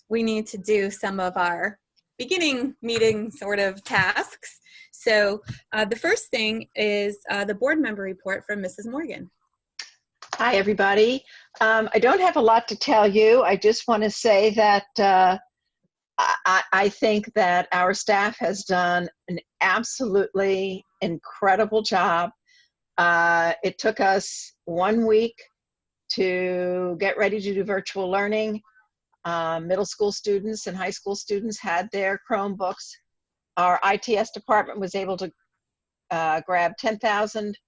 we need to do some of our beginning meeting sort of tasks. So the first thing is the board member report from Mrs. Morgan. Hi, everybody. I don't have a lot to tell you. I just want to say that I think that our staff has done an absolutely incredible job. It took us 1 week to get ready to do virtual learning. Middle school students and high school students had their Chromebooks. Our ITS department was able to grab 10,000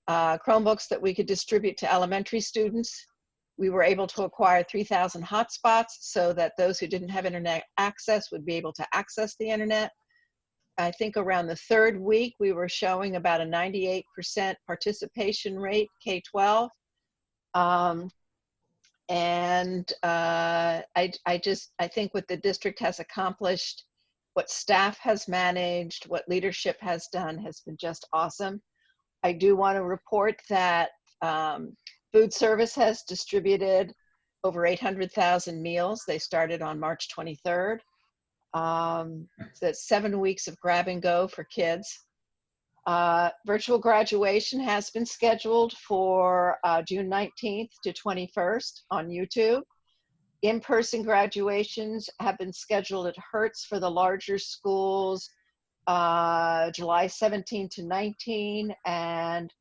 Chromebooks that we could distribute to elementary students. We were able to acquire 3,000 hotspots so that those who didn't have internet access would be able to access the internet. I think around the third week, we were showing about a 98% participation rate, K-12. I think what the district has accomplished, what staff has managed, what leadership has done has been just awesome. I do want to report that food service has distributed over 800,000 meals. They started on March 23rd. So that's 7 weeks of grab and go for kids. Virtual graduation has been scheduled for June 19th to 21st on YouTube. In-person graduations have been scheduled at Hertz for the larger schools, July 17 to 19 and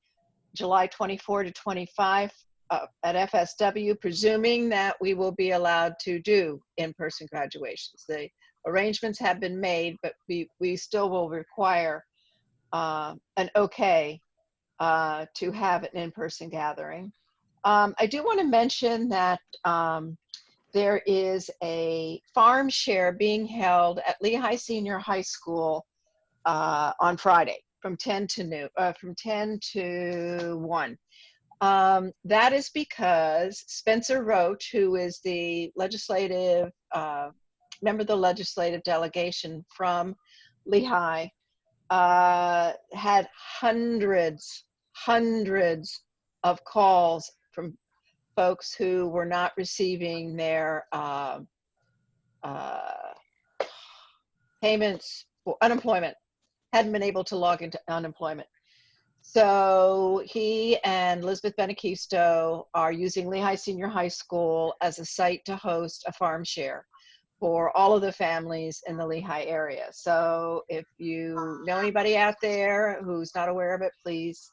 July 24 to 25 at FSW, presuming that we will be allowed to do in-person graduations. The arrangements have been made, but we still will require an okay to have an in-person gathering. I do want to mention that there is a farm share being held at Lehigh Senior High School on Friday from 10 to 1. That is because Spencer Roach, who is the legislative member of the legislative delegation from Lehigh, had hundreds of calls from folks who were not receiving their payments for unemployment, hadn't been able to log into unemployment. So he and Elizabeth Benequisto are using Lehigh Senior High School as a site to host a farm share for all of the families in the Lehigh area. So if you know anybody out there who's not aware of it, please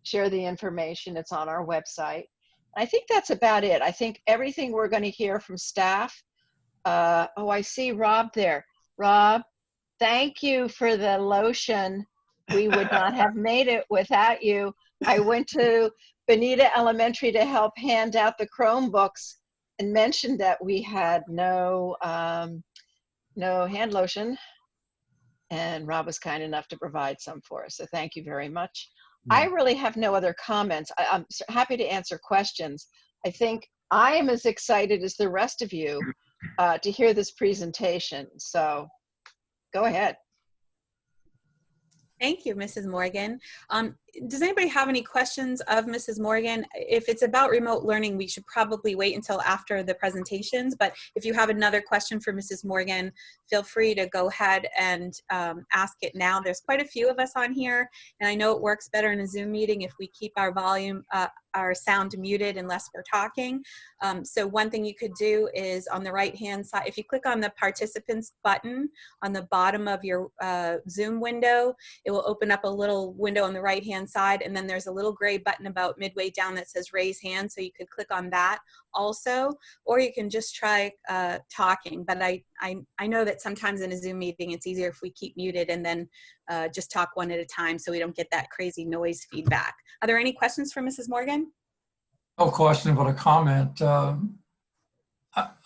share the information. It's on our website. I think that's about it. I think everything we're going to hear from staff. Oh, I see Rob there. Rob, thank you for the lotion. We would not have made it without you. I went to Bonita Elementary to help hand out the Chromebooks and mentioned that we had no hand lotion, and Rob was kind enough to provide some for us. So thank you very much. I really have no other comments. I'm happy to answer questions. I think I am as excited as the rest of you to hear this presentation. So go ahead. Thank you, Mrs. Morgan. Does anybody have any questions of Mrs. Morgan? If it's about remote learning, we should probably wait until after the presentations, but if you have another question for Mrs. Morgan, feel free to go ahead and ask it now. There's quite a few of us on here, and I know it works better in a Zoom meeting if we keep our volume, our sound muted unless we're talking. So one thing you could do is on the right-hand side, if you click on the participants button on the bottom of your Zoom window, it will open up a little window on the right-hand side, and then there's a little gray button about midway down that says raise hand, so you could click on that also, or you can just try talking. But I know that sometimes in a Zoom meeting it's easier if we keep muted and then just talk one at a time so we don't get that crazy noise feedback. Are there any questions for Mrs. Morgan? No question, but a comment. I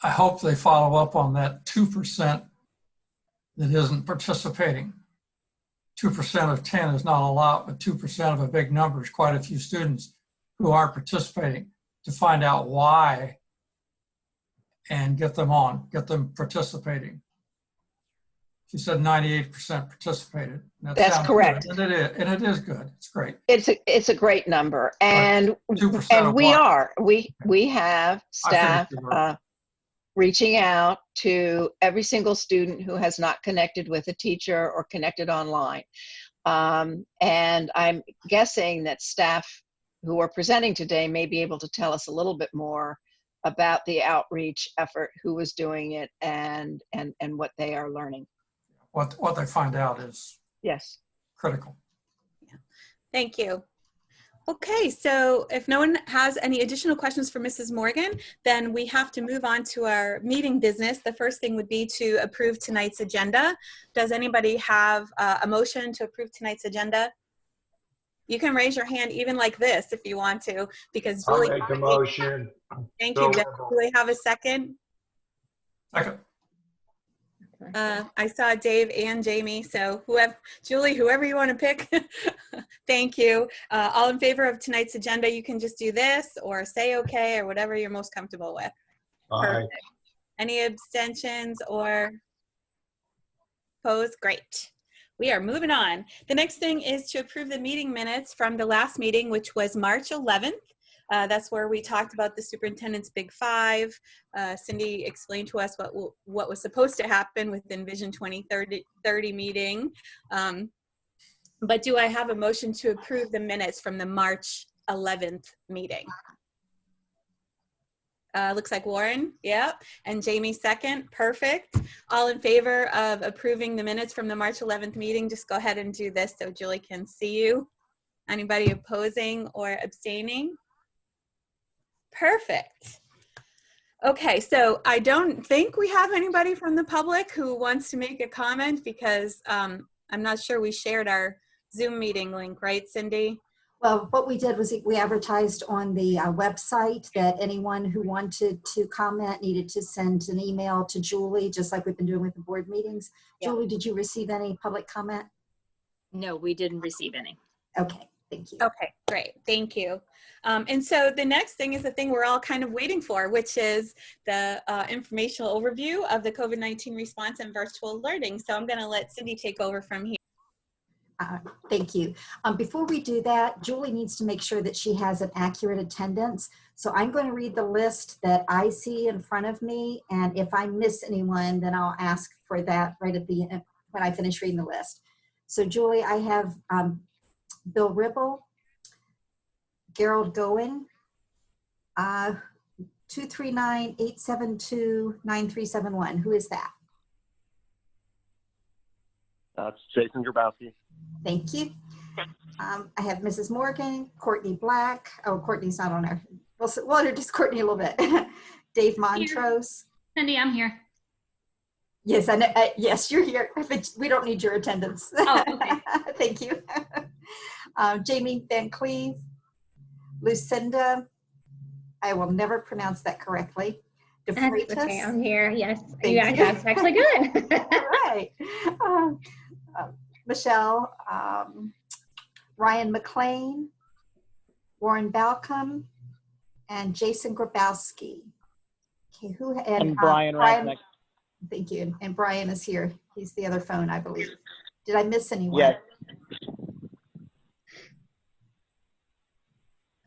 hope they follow up on that 2% that isn't participating. 2% of 10 is not a lot, but 2% of a big number is quite a few students who aren't participating, to find out why and get them on, get them participating. She said 98% participated. That's correct. Good. And it is good. It's great. It's a great number, and 2% and of we what? are we have staff. reaching out to every single student who has not connected with a teacher or connected online. And I'm guessing that staff who are presenting today may be able to tell us a little bit more about the outreach effort, who was doing it, and what they are learning. What they find out is Yes. critical. Yeah. Thank you. Okay, so if no one has any additional questions for Mrs. Morgan, then we have to move on to our meeting business. The first thing would be to approve tonight's agenda. Does anybody have a motion to approve tonight's agenda? You can raise your hand even like this if you want to, because Julie. I'll make the motion. Thank you. Do we have a second? Second. I saw Dave and Jamie, so Julie, whoever you want to pick. Thank you. All in favor of tonight's agenda, you can just do this or say okay or whatever you're most comfortable with. Aye. Any abstentions or opposed? Great. We are moving on. The next thing is to approve the meeting minutes from the last meeting, which was March 11th. That's where we talked about the superintendent's big five. Cindy explained to us what was supposed to happen with the Envision 2030 meeting. But do I have a motion to approve the minutes from the March 11th meeting? Looks like Warren, yep, and Jamie second, perfect. All in favor of approving the minutes from the March 11th meeting, just go ahead and do this so Julie can see you. Anybody opposing or abstaining? Perfect. Okay, so I don't think we have anybody from the public who wants to make a comment because I'm not sure we shared our Zoom meeting link, right, Cindy? Well, what we did was we advertised on the website that anyone who wanted to comment needed to send an email to Julie, just like we've been doing with the board meetings. Yeah. Julie, did you receive any public comment? No, we didn't receive any. Okay, thank you. Okay, great, thank you. And so the next thing is the thing we're all kind of waiting for, which is the informational overview of the COVID-19 response and virtual learning. So I'm gonna let Cindy take over from here. Thank you. Before we do that, Julie needs to make sure that she has an accurate attendance. So I'm going to read the list that I see in front of me, and if I miss anyone, then I'll ask for that right at the end when I finish reading the list. So Julie, I have Bill Ribble, Gerald Goen, 239-872-9371. Who is that? It's Jason Grabowski. Thank you. I have Mrs. Morgan, Courtney Black. Oh, Courtney's not on there. We'll introduce Courtney a little bit. Dave Montrose. Cindy, I'm here. Yes, I know, yes, you're here. But we don't need your attendance. Oh, okay. Thank you. Jamie Van Cleve, Lucinda. I will never pronounce that correctly. That's okay, I'm here. Yes, Thank you. That's actually good. All right. Michelle, Ryan McLean, Warren Balcom, and Jason Grabowski. Okay, and Brian Rasnick. Thank you. And Brian is here. He's the other phone, I believe. Did I miss anyone? Yes.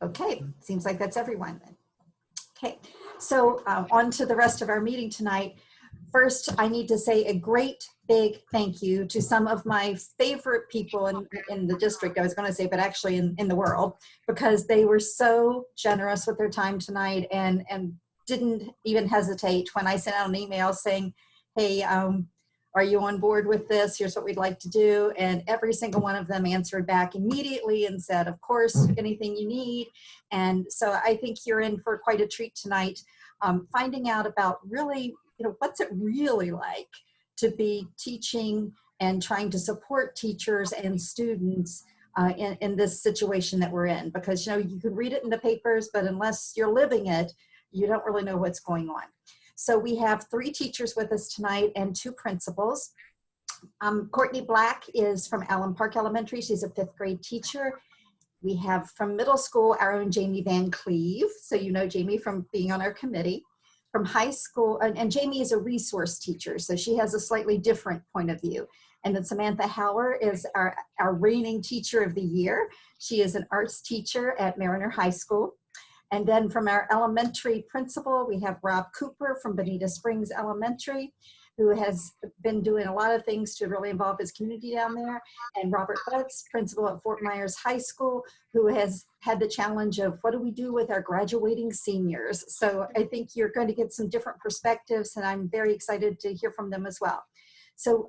Okay, seems like that's everyone then. Okay, so on to the rest of our meeting tonight. First, I need to say a great big thank you to some of my favorite people in the district, I was going to say, but actually in the world, because they were so generous with their time tonight and didn't even hesitate when I sent out an email saying, hey, are you on board with this? Here's what we'd like to do. And every single one of them answered back immediately and said, of course, anything you need. And so I think you're in for quite a treat tonight, finding out about really, what's it really like to be teaching and trying to support teachers and students in this situation that we're in. Because, you can read it in the papers, but unless you're living it, you don't really know what's going on. So we have 3 teachers with us tonight and 2 principals. Courtney Black is from Allen Park Elementary. She's a 5th grade teacher. We have from middle school, our own Jamie Van Cleve. So you know Jamie from being on our committee. From high school, and Jamie is a resource teacher, so she has a slightly different point of view. And then Samantha Hauer is our reigning teacher of the year. She is an arts teacher at Mariner High School. And then from our elementary principal, we have Rob Cooper from Bonita Springs Elementary, who has been doing a lot of things to really involve his community down there. And Robert Butts, principal at Fort Myers High School, who has had the challenge of what do we do with our graduating seniors? So I think you're going to get some different perspectives, and I'm very excited to hear from them as well. So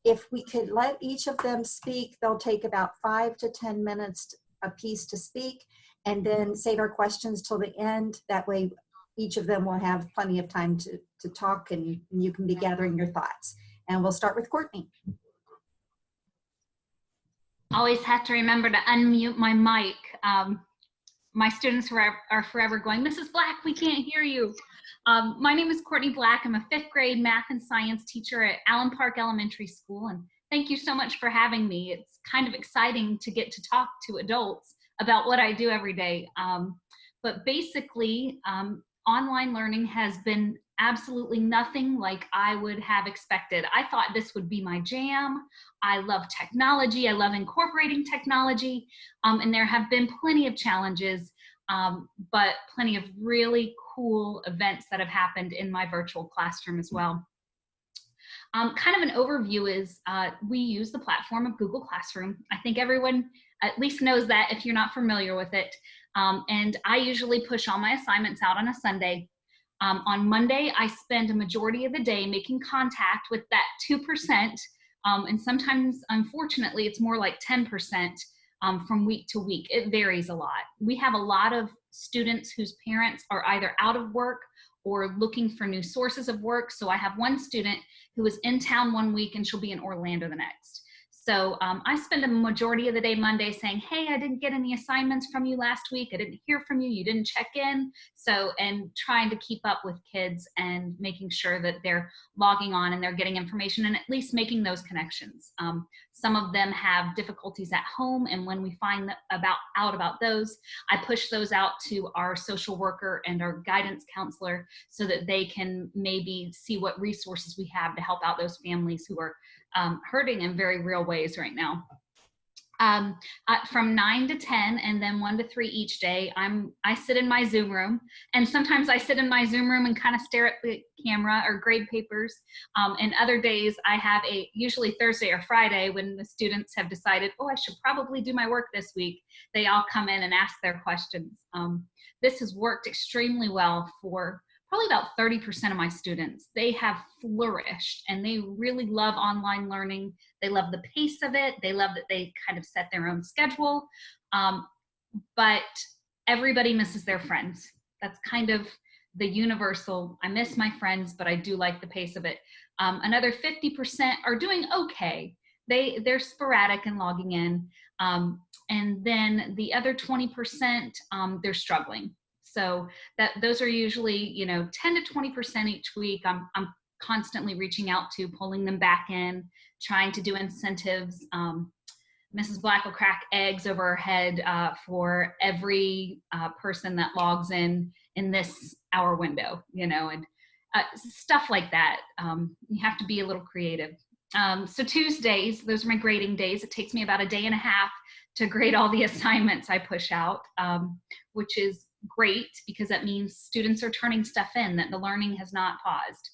if we could let each of them speak, they'll take about 5 to 10 minutes a piece to speak, and then save our questions till the end. That way each of them will have plenty of time to talk, and you can be gathering your thoughts. And we'll start with Courtney. Always have to remember to unmute my mic. My students are forever going, Mrs. Black, we can't hear you. My name is Courtney Black. I'm a 5th grade math and science teacher at Allen Park Elementary School. And thank you so much for having me. It's kind of exciting to get to talk to adults about what I do every day. But basically, online learning has been absolutely nothing like I would have expected. I thought this would be my jam. I love technology. I love incorporating technology. And there have been plenty of challenges, but plenty of really cool events that have happened in my virtual classroom as well. Kind of an overview is we use the platform of Google Classroom. I think everyone at least knows that if you're not familiar with it. And I usually push all my assignments out on a Sunday. On Monday, I spend a majority of the day making contact with that 2%. And sometimes, unfortunately, it's more like 10% from week to week. It varies a lot. We have a lot of students whose parents are either out of work or looking for new sources of work. So I have one student who is in town one week and she'll be in Orlando the next. So I spend a majority of the day Monday saying, hey, I didn't get any assignments from you last week. I didn't hear from you. You didn't check in. So, and trying to keep up with kids and making sure that they're logging on and they're getting information and at least making those connections. Some of them have difficulties at home. And when we find out about those, I push those out to our social worker and our guidance counselor so that they can maybe see what resources we have to help out those families who are hurting in very real ways right now. From 9 to 10 and then 1 to 3 each day, I sit in my Zoom room, and sometimes I sit in my Zoom room and kind of stare at the camera or grade papers. And other days I have usually Thursday or Friday when the students have decided, oh, I should probably do my work this week. They all come in and ask their questions. This has worked extremely well for probably about 30% of my students. They have flourished and they really love online learning. They love the pace of it. They love that they kind of set their own schedule. But everybody misses their friends. That's kind of the universal, I miss my friends, but I do like the pace of it. Another 50% are doing okay. They're sporadic and logging in. And then the other 20%, they're struggling. So those are usually, 10 to 20% each week. I'm constantly reaching out to, pulling them back in, trying to do incentives. Mrs. Black will crack eggs over her head for every person that logs in this hour window, and stuff like that. You have to be a little creative. So Tuesdays, those are my grading days. It takes me about a day and a half to grade all the assignments I push out, which is great because that means students are turning stuff in, that the learning has not paused.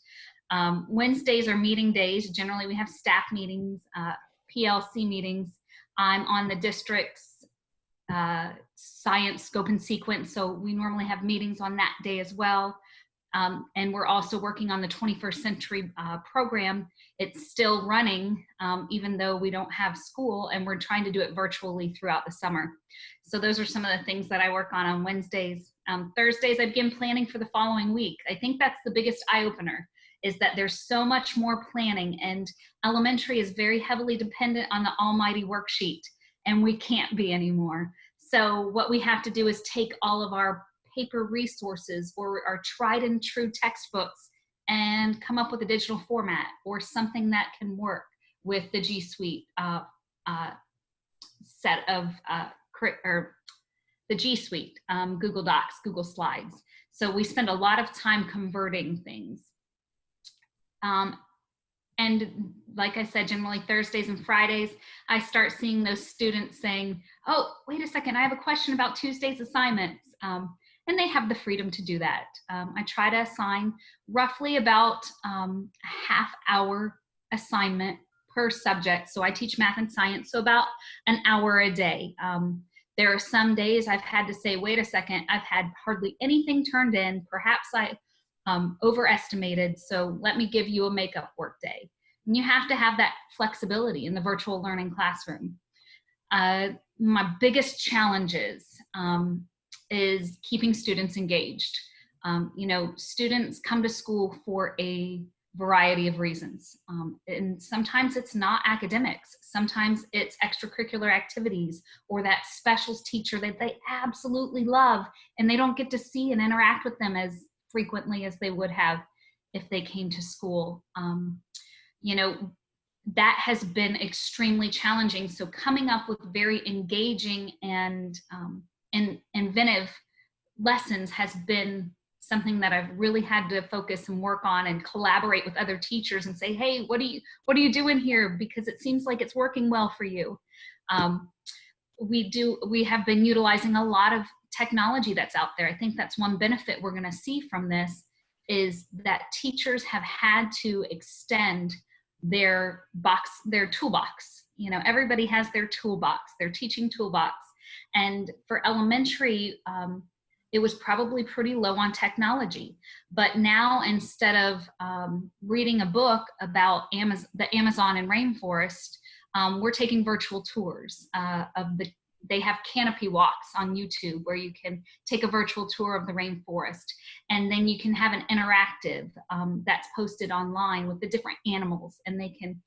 Wednesdays are meeting days. Generally we have staff meetings, PLC meetings. I'm on the district's science scope and sequence, so we normally have meetings on that day as well. And we're also working on the 21st century program. It's still running, even though we don't have school, and we're trying to do it virtually throughout the summer. So those are some of the things that I work on Wednesdays. Thursdays, I begin planning for the following week. I think that's the biggest eye-opener, is that there's so much more planning, and elementary is very heavily dependent on the almighty worksheet, and we can't be anymore. So what we have to do is take all of our paper resources or our tried and true textbooks and come up with a digital format or something that can work with the G Suite set of, or the G Suite, Google Docs, Google Slides. So we spend a lot of time converting things. And like I said, generally Thursdays and Fridays, I start seeing those students saying, oh, wait a second, I have a question about Tuesday's assignments. and they have the freedom to do that. I try to assign roughly about a half-hour assignment per subject. So I teach math and science, so about an hour a day. There are some days I've had to say, wait a second, I've had hardly anything turned in. Perhaps I overestimated, so let me give you a makeup work day. And you have to have that flexibility in the virtual learning classroom. My biggest challenges is keeping students engaged. You know, students come to school for a variety of reasons. And sometimes it's not academics. Sometimes it's extracurricular activities or that specials teacher that they absolutely love and they don't get to see and interact with them as frequently as they would have if they came to school. You know, that has been extremely challenging. So coming up with very engaging and inventive lessons has been something that I've really had to focus and work on and collaborate with other teachers and say, hey, what are you doing here? Because it seems like it's working well for you. We have been utilizing a lot of technology that's out there. I think that's one benefit we're going to see from this is that teachers have had to extend their toolbox. You know, everybody has their toolbox, their teaching toolbox. And for elementary, it was probably pretty low on technology. But now instead of reading a book about the Amazon and rainforest, we're taking virtual tours they have canopy walks on YouTube where you can take a virtual tour of the rainforest. And then you can have an interactive that's posted online with the different animals, and they can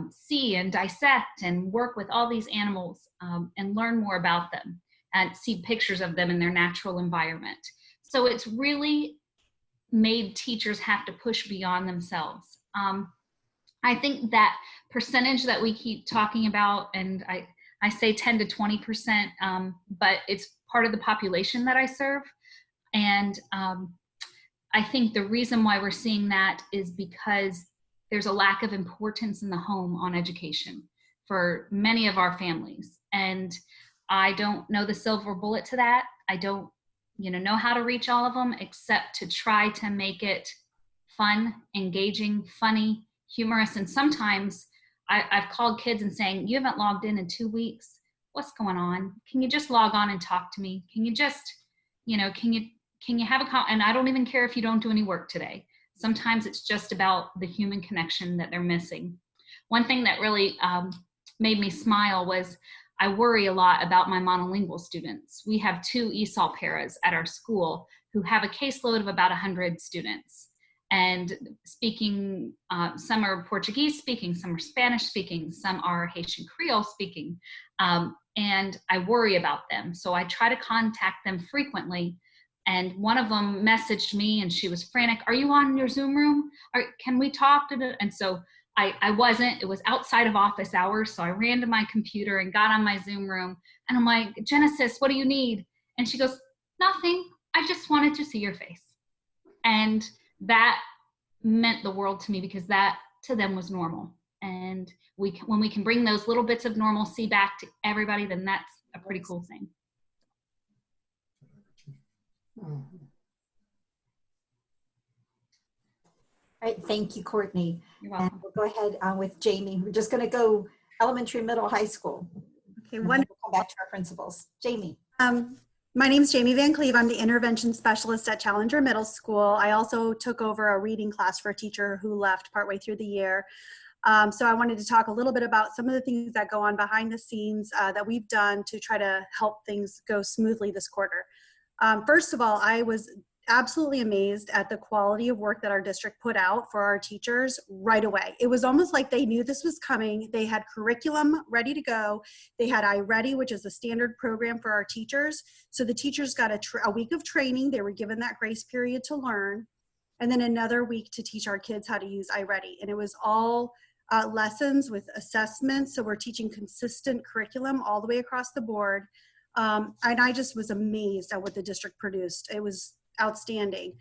see and dissect and work with all these animals and learn more about them and see pictures of them in their natural environment. So it's really made teachers have to push beyond themselves. I think that percentage that we keep talking about, and I say 10 to 20%, but it's part of the population that I serve. And I think the reason why we're seeing that is because there's a lack of importance in the home on education for many of our families. And I don't know the silver bullet to that. I don't, know how to reach all of them except to try to make it fun, engaging, funny, humorous. And sometimes I've called kids and saying, you haven't logged in 2 weeks. What's going on? Can you just log on and talk to me? Can you just, can you have a call? And I don't even care if you don't do any work today. Sometimes it's just about the human connection that they're missing. One thing that really made me smile was I worry a lot about my monolingual students. We have 2 ESOL paras at our school who have a caseload of about 100 students. And speaking, some are Portuguese speaking, some are Spanish speaking, some are Haitian Creole speaking, and I worry about them. So I try to contact them frequently. And one of them messaged me and she was frantic, are you on your Zoom room? Can we talk? And so I wasn't, it was outside of office hours. So I ran to my computer and got on my Zoom room and I'm like, Genesis, what do you need? And she goes, nothing. I just wanted to see your face. And that meant the world to me because that to them was normal. And when we can bring those little bits of normalcy back to everybody, then that's a pretty cool thing. All right, thank you, Courtney. You're welcome. And we'll go ahead with Jamie. We're just going to go elementary, middle, high school. Okay, We'll come back to our principals. Jamie. My name is Jamie Van Cleve. I'm the intervention specialist at Challenger Middle School. I also took over a reading class for a teacher who left partway through the year. So I wanted to talk a little bit about some of the things that go on behind the scenes that we've done to try to help things go smoothly this quarter. First of all, I was absolutely amazed at the quality of work that our district put out for our teachers right away. It was almost like they knew this was coming. They had curriculum ready to go. They had iReady, which is a standard program for our teachers. So the teachers got a week of training. They were given that grace period to learn, and then another week to teach our kids how to use iReady. And it was all lessons with assessments. So we're teaching consistent curriculum all the way across the board. And I just was amazed at what the district produced. It was outstanding.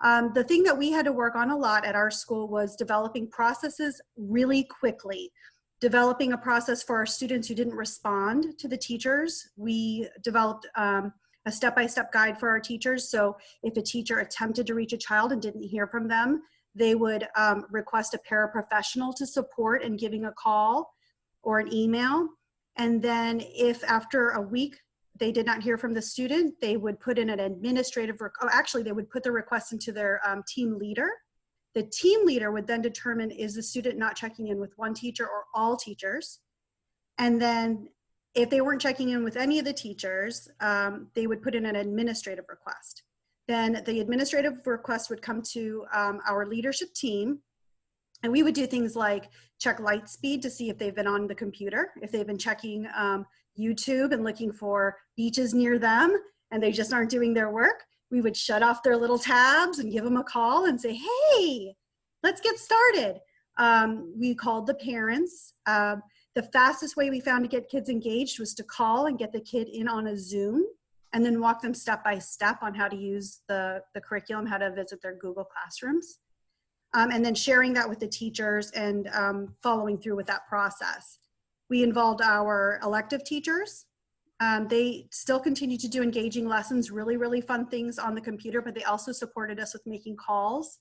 The thing that we had to work on a lot at our school was developing processes really quickly. Developing a process for our students who didn't respond to the teachers. We developed a a step-by-step guide for our teachers. So if a teacher attempted to reach a child and didn't hear from them, they would request a paraprofessional to support in giving a call or an email. And then if after a week they did not hear from the student, they would put in an administrative, they would put the request into their team leader. The team leader would then determine, is the student not checking in with one teacher or all teachers? And then if they weren't checking in with any of the teachers, they would put in an administrative request. Then the administrative request would come to our leadership team, and we would do things like check light speed to see if they've been on the computer, if they've been checking YouTube and looking for beaches near them and they just aren't doing their work. We would shut off their little tabs and give them a call and say, hey, let's get started. We called the parents. The fastest way we found to get kids engaged was to call and get the kid in on a Zoom and then walk them step by step on how to use the curriculum, how to visit their Google Classrooms. And then sharing that with the teachers and following through with that process. We involved our elective teachers. They still continue to do engaging lessons, really, really fun things on the computer, but they also supported us with making calls,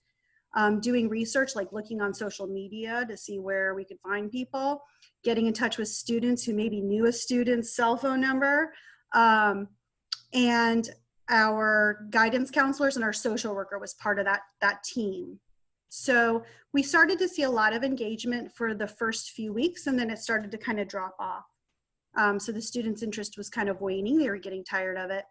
doing research, like looking on social media to see where we could find people, getting in touch with students who maybe knew a student's cell phone number, and our guidance counselors and our social worker was part of that team. So we started to see a lot of engagement for the first few weeks, and then it started to kind of drop off. So the students' interest was kind of waning. They were getting tired of it.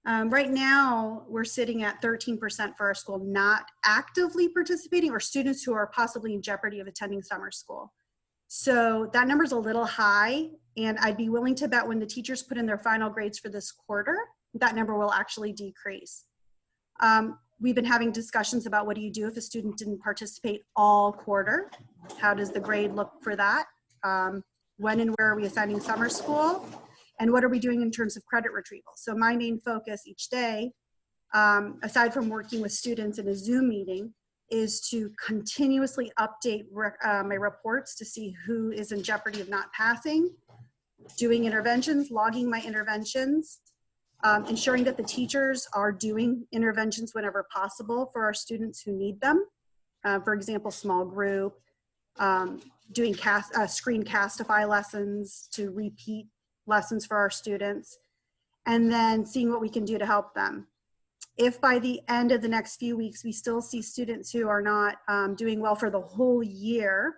Right now, we're sitting at 13% for our school not actively participating, or students who are possibly in jeopardy of attending summer school. So that number's a little high, and I'd be willing to bet when the teachers put in their final grades for this quarter, that number will actually decrease. We've been having discussions about what do you do if a student didn't participate all quarter? How does the grade look for that? When and where are we assigning summer school? And what are we doing in terms of credit retrieval? So my main focus each day, aside from working with students in a Zoom meeting, is to continuously update my reports to see who is in jeopardy of not passing, doing interventions, logging my interventions, ensuring that the teachers are doing interventions whenever possible for our students who need them. For example, small group, doing screencastify lessons to repeat lessons for our students, and then seeing what we can do to help them. If by the end of the next few weeks, we still see students who are not doing well for the whole year,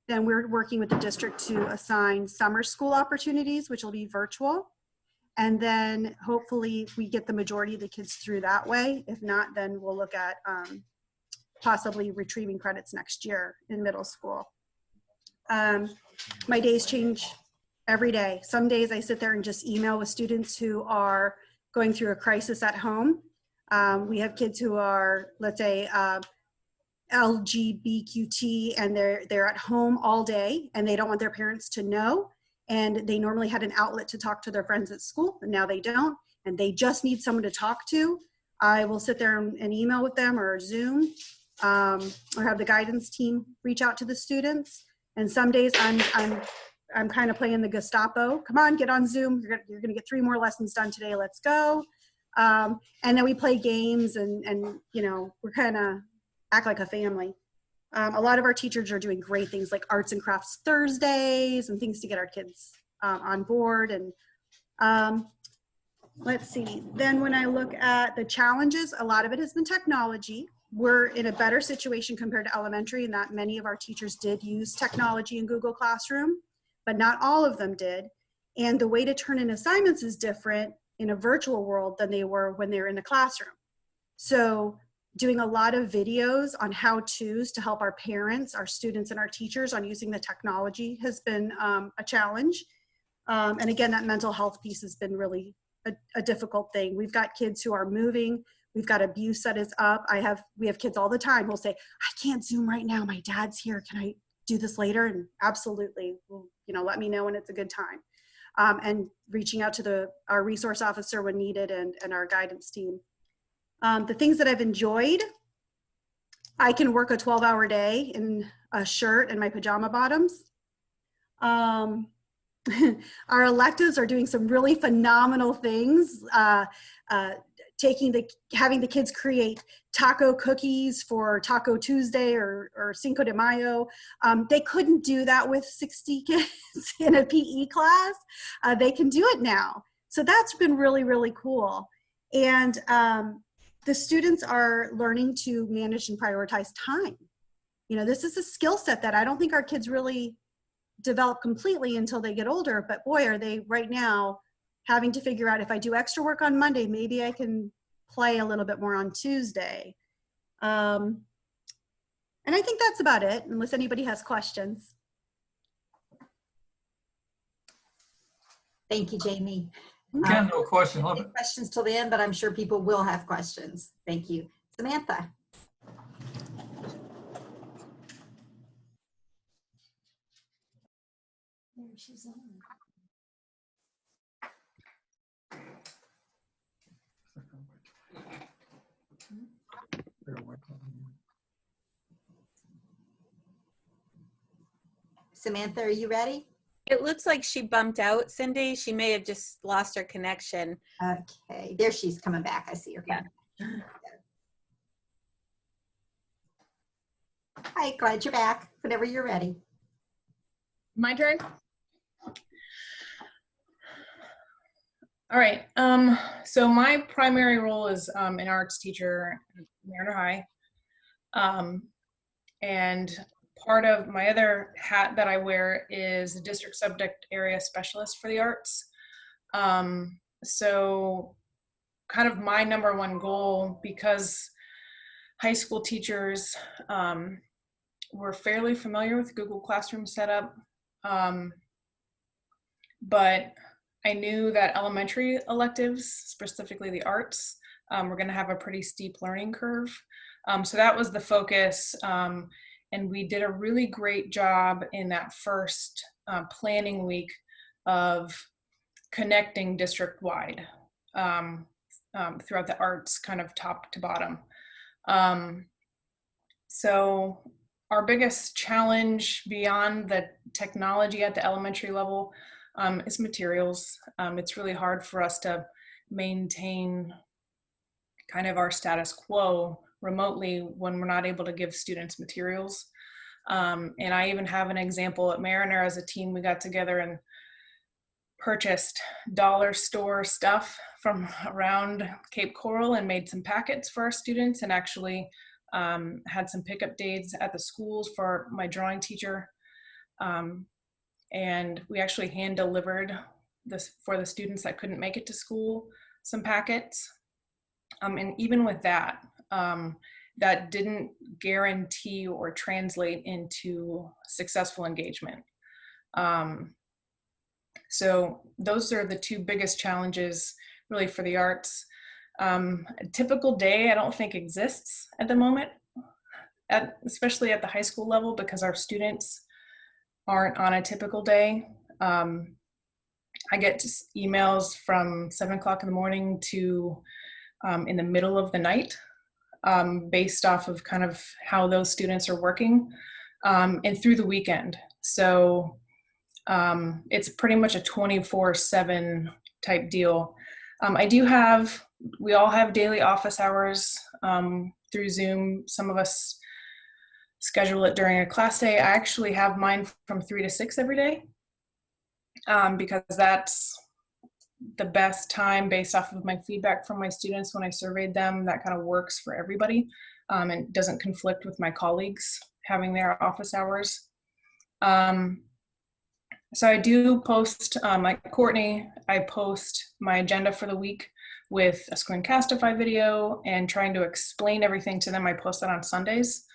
then we're working with the district to assign summer school opportunities, which will be virtual. And then hopefully we get the majority of the kids through that way. If not, then we'll look at possibly retrieving credits next year in middle school. My days change every day. Some days I sit there and just email with students who are going through a crisis at home. We have kids who are, let's say, LGBTQ, and they're at home all day and they don't want their parents to know. And they normally had an outlet to talk to their friends at school, and now they don't, and they just need someone to talk to. I will sit there and email with them or Zoom, or have the guidance team reach out to the students. And some days I'm kind of playing the Gestapo. Come on, get on Zoom. You're gonna get 3 more lessons done today. Let's go. And then we play games, and you know, we're kind of act like a family. A lot of our teachers are doing great things like arts and crafts Thursdays and things to get our kids on board. And let's see, then when I look at the challenges, a lot of it has been technology. We're in a better situation compared to elementary in that many of our teachers did use technology in Google Classroom, but not all of them did. And the way to turn in assignments is different in a virtual world than they were when they were in the classroom. So doing a lot of videos on how-tos to help our parents, our students, and our teachers on using the technology has been a challenge. And again, that mental health piece has been really a difficult thing. We've got kids who are moving. We've got abuse that is up. We have kids all the time who'll say, I can't Zoom right now. My dad's here. Can I do this later? And absolutely, well, you know, let me know when it's a good time. And reaching out to our resource officer when needed, and our guidance team. The things that I've enjoyed, I can work a 12-hour day in a shirt and my pajama bottoms. our electives are doing some really phenomenal things. Having the kids create taco cookies for Taco Tuesday or Cinco de Mayo. They couldn't do that with 60 kids in a PE class. They can do it now. So that's been really, really cool. And the students are learning to manage and prioritize time. You know, this is a skill set that I don't think our kids really develop completely until they get older, but boy, are they right now having to figure out, if I do extra work on Monday, maybe I can play a little bit more on Tuesday. And I think that's about it, unless anybody has questions. Thank you, Jamie. Ken, no question. Love Any it. questions till the end, but I'm sure people will have questions. Thank you. Samantha. There she's on. Samantha, are you ready? It looks like she bumped out, Cindy. She may have just lost her connection. Okay, there she's coming back. I see her. Yeah. Hi, glad you're back. Whenever you're ready. My turn. All right. So my primary role is an arts teacher at Mariner High. And part of my other hat that I wear is the district subject area specialist for the arts. So kind of my number one goal, because high school teachers were fairly familiar with Google Classroom setup, but I knew that elementary electives, specifically the arts, were going to have a pretty steep learning curve. So that was the focus. And we did a really great job in that first planning week of connecting district-wide throughout the arts, kind of top to bottom. So our biggest challenge beyond the technology at the elementary level is materials. It's really hard for us to maintain kind of our status quo remotely when we're not able to give students materials. And I even have an example at Mariner. As a team, we got together and purchased dollar store stuff from around Cape Coral and made some packets for our students, and actually had some pickup days at the schools for my drawing teacher. And we actually hand delivered this for the students that couldn't make it to school, some packets. And even with that, that didn't guarantee or translate into successful engagement. So those are the two biggest challenges really for the arts. A typical day I don't think exists at the moment, especially at the high school level, because our students aren't on a typical day. I get just emails from 7 o'clock in the morning to in the middle of the night, based off of kind of how those students are working, and through the weekend. So it's pretty much a 24/7 type deal. We all have daily office hours through Zoom. Some of us schedule it during a class day. I actually have mine from 3 to 6 every day, because that's the best time based off of my feedback from my students when I surveyed them. That kind of works for everybody, and doesn't conflict with my colleagues having their office hours. So I do post, like Courtney, I post my agenda for the week with a Screencastify video and trying to explain everything to them. I post that on Sundays.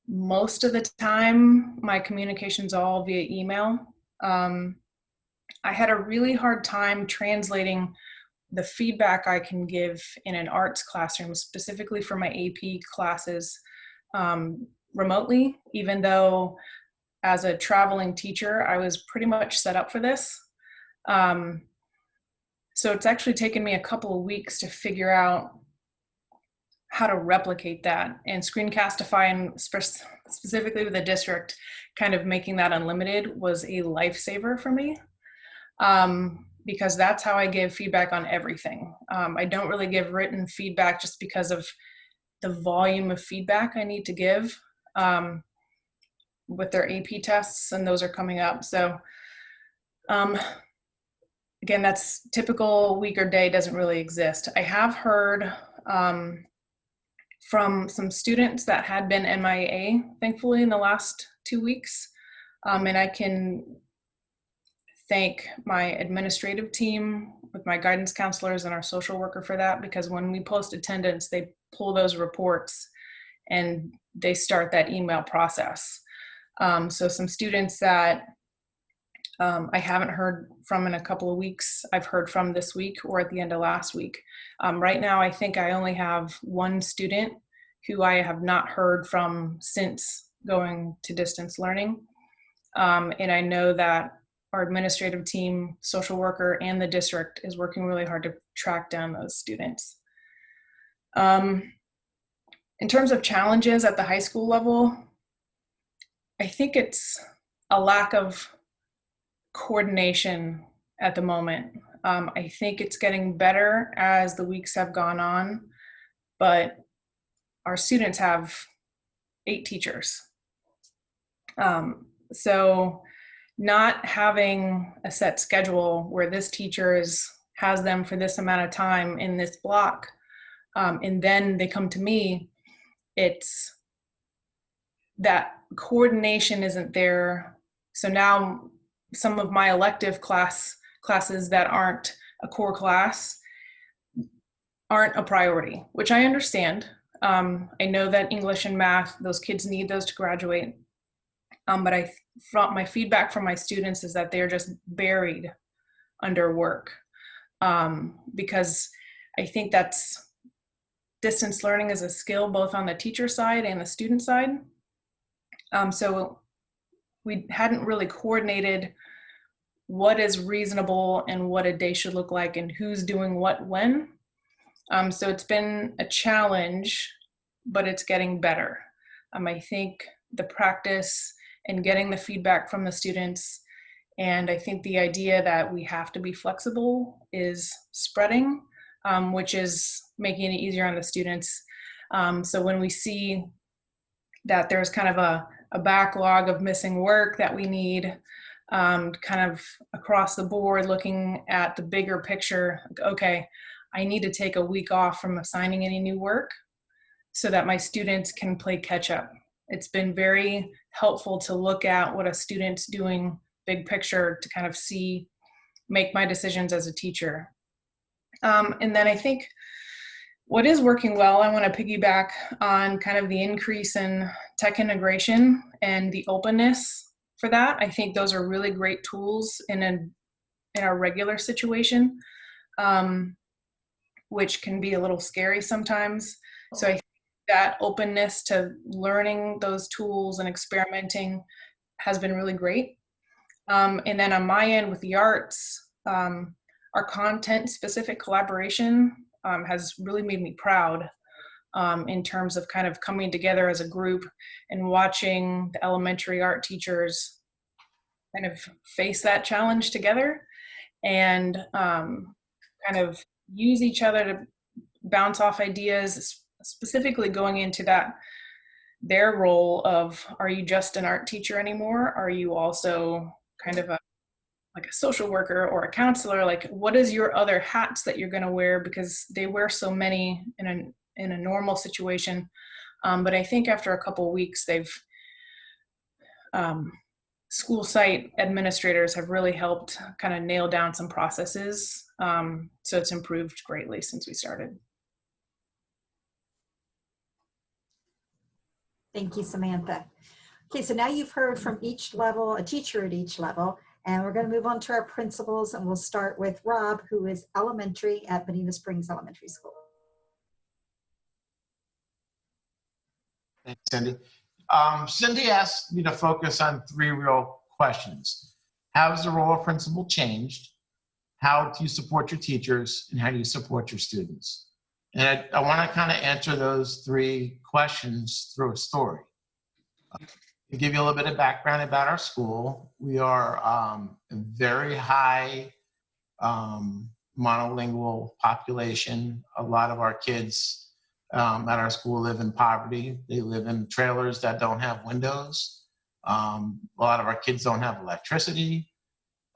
Most of the time, my communication's all via email. I had a really hard time translating the feedback I can give in an arts classroom, specifically for my AP classes, remotely, even though as a traveling teacher, I was pretty much set up for this. So it's actually taken me a couple of weeks to figure out how to replicate that, and Screencastify, and specifically with the district, kind of making that unlimited was a lifesaver for me, because that's how I give feedback on everything. I don't really give written feedback just because of the volume of feedback I need to give with their AP tests, and those are coming up. So again, that's typical week or day doesn't really exist. I have heard from some students that had been MIA, thankfully, in the last 2 weeks. And I can thank my administrative team with my guidance counselors and our social worker for that, because when we post attendance, they pull those reports and they start that email process. So some students that I haven't heard from in a couple of weeks, I've heard from this week or at the end of last week. Right now, I think I only have one student who I have not heard from since going to distance learning. And I know that our administrative team, social worker, and the district is working really hard to track down those students. In terms of challenges at the high school level, I think it's a lack of coordination at the moment. I think it's getting better as the weeks have gone on, but our students have 8 teachers. So not having a set schedule where this teacher has them for this amount of time in this block, and then they come to me, it's that coordination isn't there. So now some of my elective classes that aren't a core class aren't a priority, which I understand. I know that English and math, those kids need those to graduate. But my feedback from my students is that they're just buried under work, because I think that's distance learning is a skill both on the teacher side and the student side. So we hadn't really coordinated what is reasonable and what a day should look like and who's doing what when. So it's been a challenge, but it's getting better. I think the practice and getting the feedback from the students, and I think the idea that we have to be flexible is spreading, which is making it easier on the students. So when we see that there's kind of a backlog of missing work that we need, kind of across the board, looking at the bigger picture, okay, I need to take a week off from assigning any new work so that my students can play catch up. It's been very helpful to look at what a student's doing big picture to kind of make my decisions as a teacher. And then I think what is working well, I want to piggyback on kind of the increase in tech integration and the openness for that. I think those are really great tools in our regular situation, which can be a little scary sometimes. So I think that openness to learning those tools and experimenting has been really great. And then on my end with the arts, our content-specific collaboration has really made me proud in terms of kind of coming together as a group and watching the elementary art teachers kind of face that challenge together and kind of use each other to bounce off ideas, specifically going into their role of, are you just an art teacher anymore? Are you also kind of like a social worker or a counselor? Like, what is your other hats that you're going to wear? Because they wear so many in a normal situation. But I think after a couple of weeks, school site administrators have really helped kind of nail down some processes. So it's improved greatly since we started. Thank you, Samantha. Okay, so now you've heard from each level, a teacher at each level, and we're going to move on to our principals, and we'll start with Rob, who is elementary at Bonita Springs Elementary School. Thanks, Cindy. Cindy asked me to focus on 3 real questions. How has the role of principal changed? How do you support your teachers? And how do you support your students? And I want to kind of answer those three questions through a story. To give you a little bit of background about our school, we are a very high monolingual population. A lot of our kids at our school live in poverty. They live in trailers that don't have windows. A lot of our kids don't have electricity.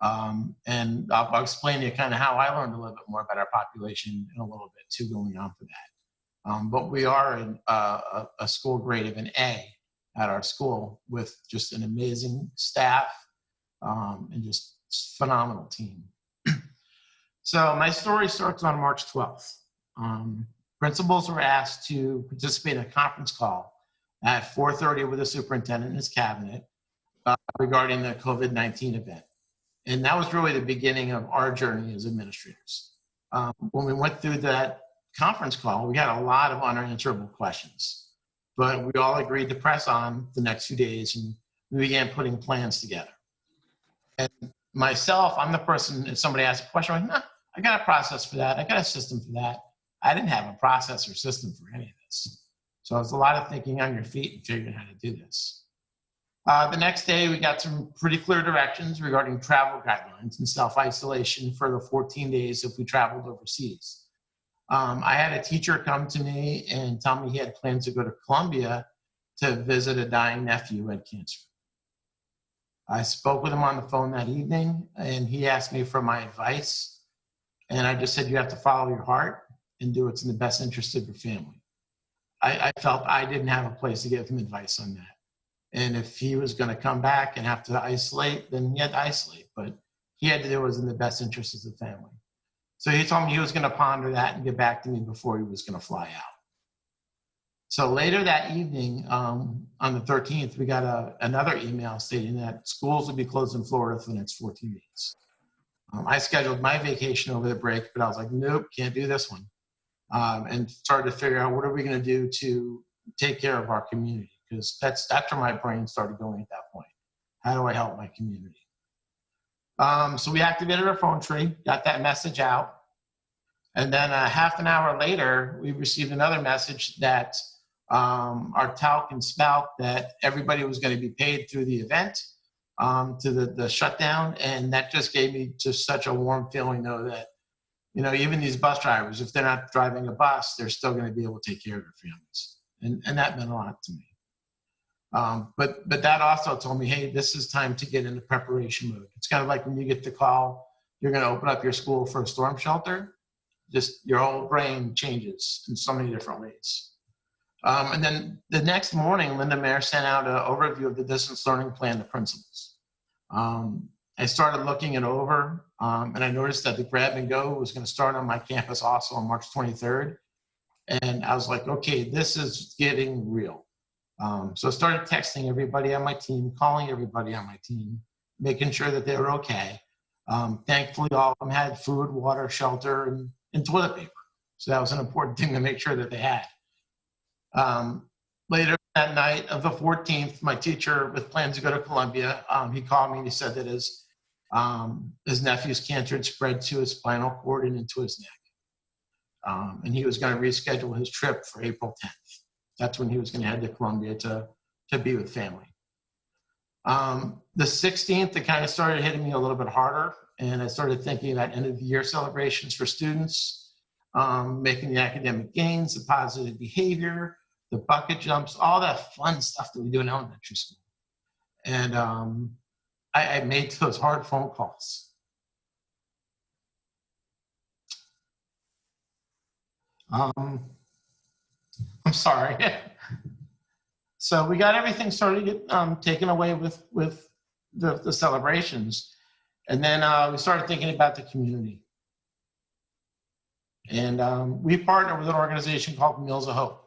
And I'll explain to you kind of how I learned a little bit more about our population in a little bit too going on for that. But we are a school grade of an A at our school with just an amazing staff and just phenomenal team. So my story starts on March 12th. Principals were asked to participate in a conference call at 4:30 with the superintendent and his cabinet regarding the COVID-19 event. And that was really the beginning of our journey as administrators. When we went through that conference call, we had a lot of unanswerable questions, but we all agreed to press on the next few days and we began putting plans together. And myself, I'm the person, if somebody asks a question, I'm like, no, I got a process for that. I got a system for that. I didn't have a process or system for any of this. So it's a lot of thinking on your feet and figuring out how to do this. The next day, we got some pretty clear directions regarding travel guidelines and self-isolation for the 14 days if we traveled overseas. I had a teacher come to me and tell me he had plans to go to Colombia to visit a dying nephew who had cancer. I spoke with him on the phone that evening, and he asked me for my advice. And I just said, you have to follow your heart and do what's in the best interest of your family. I felt I didn't have a place to give him advice on that. And if he was going to come back and have to isolate, then he had to isolate. But he had to do what was in the best interest of the family. So he told me he was going to ponder that and get back to me before he was going to fly out. So later that evening, on the 13th, we got another email stating that schools would be closed in Florida for the next 14 days. I scheduled my vacation over the break, but I was like, nope, can't do this one. And started to figure out what are we going to do to take care of our community, because that's where my brain started going at that point. How do I help my community? So we activated our phone tree, got that message out. And then half an hour later, we received another message that our talc and spout that everybody was going to be paid through the event, to the shutdown. And that just gave me just such a warm feeling, though, that, you know, even these bus drivers, if they're not driving a bus, they're still going to be able to take care of their families. And that meant a lot to me. But that also told me, hey, this is time to get into preparation mode. It's kind of like when you get the call, you're going to open up your school for a storm shelter. Just your whole brain changes in so many different ways. And then the next morning, Linda Mayer sent out an overview of the distance learning plan to principals. I started looking it over, and I noticed that the grab and go was going to start on my campus also on March 23rd. And I was like, okay, this is getting real. So I started texting everybody on my team, calling everybody on my team, making sure that they were okay. Thankfully, all of them had food, water, shelter, and toilet paper. So that was an important thing to make sure that they had. Later that night of the 14th, my teacher with plans to go to Colombia, he called me and he said that his nephew's cancer had spread to his spinal cord and into his neck. And he was going to reschedule his trip for April 10th. That's when he was going to head to Colombia to be with family. The 16th, it kind of started hitting me a little bit harder. And I started thinking about end of the year celebrations for students, making the academic gains, the positive behavior, the bucket jumps, all that fun stuff that we do in elementary school. And I made those hard phone calls. I'm sorry. So we got everything started to get taken away with the celebrations. And then we started thinking about the community. And we partner with an organization called Meals of Hope.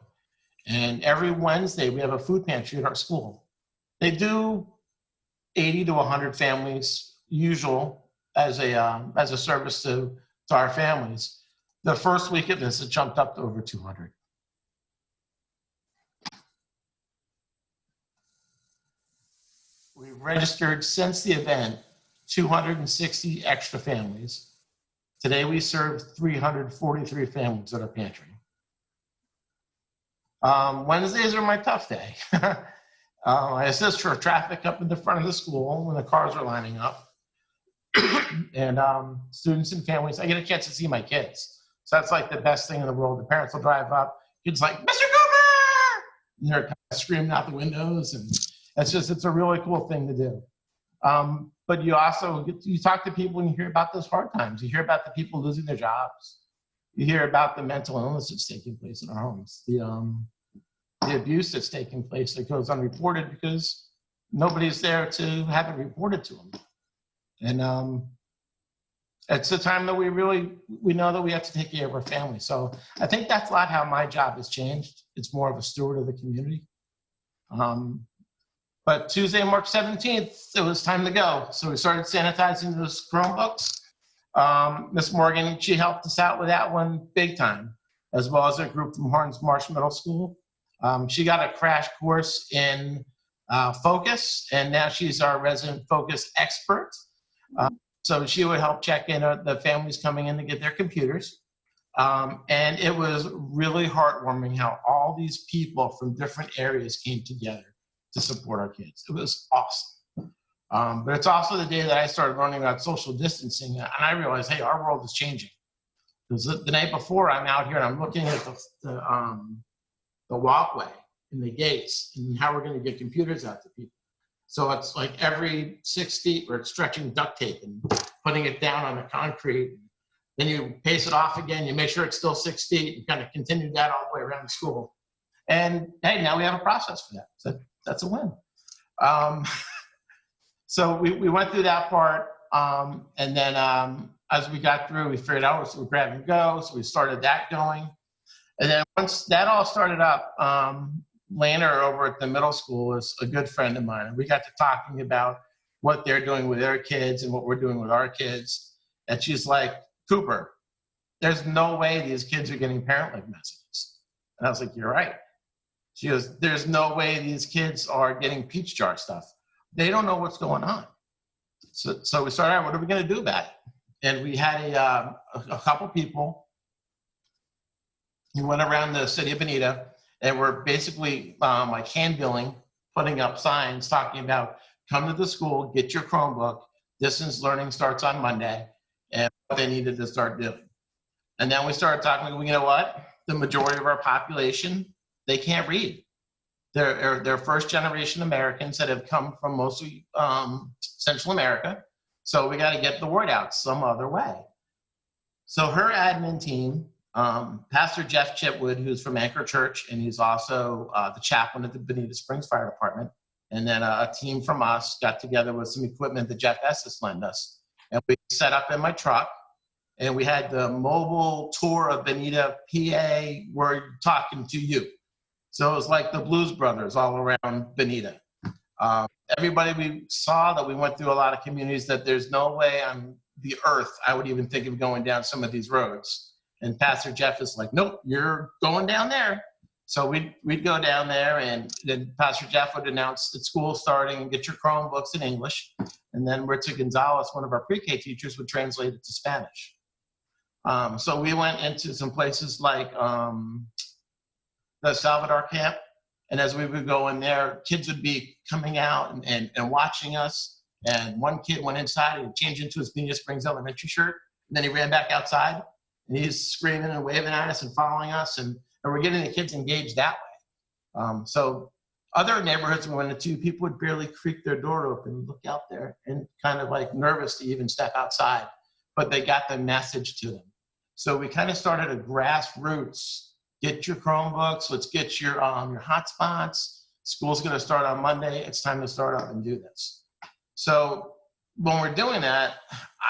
And every Wednesday, we have a food pantry at our school. They do 80 to 100 families, usual, as a service to our families. The first week of this, it jumped up to over 200. We've registered since the event 260 extra families. Today we serve 343 families at our pantry. Wednesdays are my tough day. I assist for traffic up in the front of the school when the cars are lining up. And students and families, I get a chance to see my kids. So that's like the best thing in the world. The parents will drive up, kids like, Mr. Cooper! And they're kind of screaming out the windows. And it's a really cool thing to do. But you also you talk to people and you hear about those hard times. You hear about the people losing their jobs. You hear about the mental illness that's taking place in our homes, the abuse that's taking place that goes unreported because nobody's there to have it reported to them. And it's a time that we know that we have to take care of our family. So I think that's a lot how my job has changed. It's more of a steward of the community. But Tuesday, March 17th, it was time to go. So we started sanitizing those Chromebooks. Miss Morgan, she helped us out with that one big time, as well as a group from Horns Marsh Middle School. She got a crash course in Focus, and now she's our resident Focus expert. So she would help check in the families coming in to get their computers. And it was really heartwarming how all these people from different areas came together to support our kids. It was awesome. But it's also the day that I started learning about social distancing, and I realized, hey, our world is changing. Because the night before, I'm out here and I'm looking at the walkway and the gates and how we're going to get computers out to people. So it's like every 6 feet we're stretching duct tape and putting it down on the concrete. Then you pace it off again, you make sure it's still 6 feet, and kind of continue that all the way around the school. And hey, now we have a process for that. So that's a win. So we went through that part. And then as we got through, we figured out so we grab and go. So we started that going. And then once that all started up, Laner over at the middle school is a good friend of mine. And we got to talking about what they're doing with their kids and what we're doing with our kids. And she's like, Cooper, there's no way these kids are getting parent-like messages. And I was like, you're right. She goes, there's no way these kids are getting peach jar stuff. They don't know what's going on. So we started out, what are we going to do about it? And we had a couple people who went around the city of Bonita and were basically like hand-billing, putting up signs talking about come to the school, get your Chromebook, distance learning starts on Monday, and what they needed to start doing. And then we started talking, you know what? The majority of our population, they can't read. They're first generation Americans that have come from mostly Central America. So we got to get the word out some other way. So her admin team, Pastor Jeff Chitwood, who's from Anchor Church, and he's also the chaplain at the Bonita Springs Fire Department. And then a team from us got together with some equipment that Jeff Estes lent us. And we set up in my truck, and we had the mobile tour of Bonita, PA, we're talking to you. So it was like the Blues Brothers all around Bonita. Everybody we saw that we went through a lot of communities that there's no way on the earth I would even think of going down some of these roads. And Pastor Jeff is like, nope, you're going down there. So we'd go down there, and then Pastor Jeff would announce that school's starting and get your Chromebooks in English. And then Ritza Gonzalez, one of our pre-K teachers, would translate it to Spanish. So we went into some places like the Salvador camp. And as we would go in there, kids would be coming out and watching us. And one kid went inside and changed into his Bonita Springs Elementary shirt. And then he ran back outside, and he's screaming and waving at us and following us. And we're getting the kids engaged that way. So other neighborhoods we went into, people would barely creak their door open and look out there and kind of like nervous to even step outside. But they got the message to them. So we kind of started a grassroots, get your Chromebooks, let's get your hotspots. School's gonna start on Monday, it's time to start up and do this. So when we're doing that,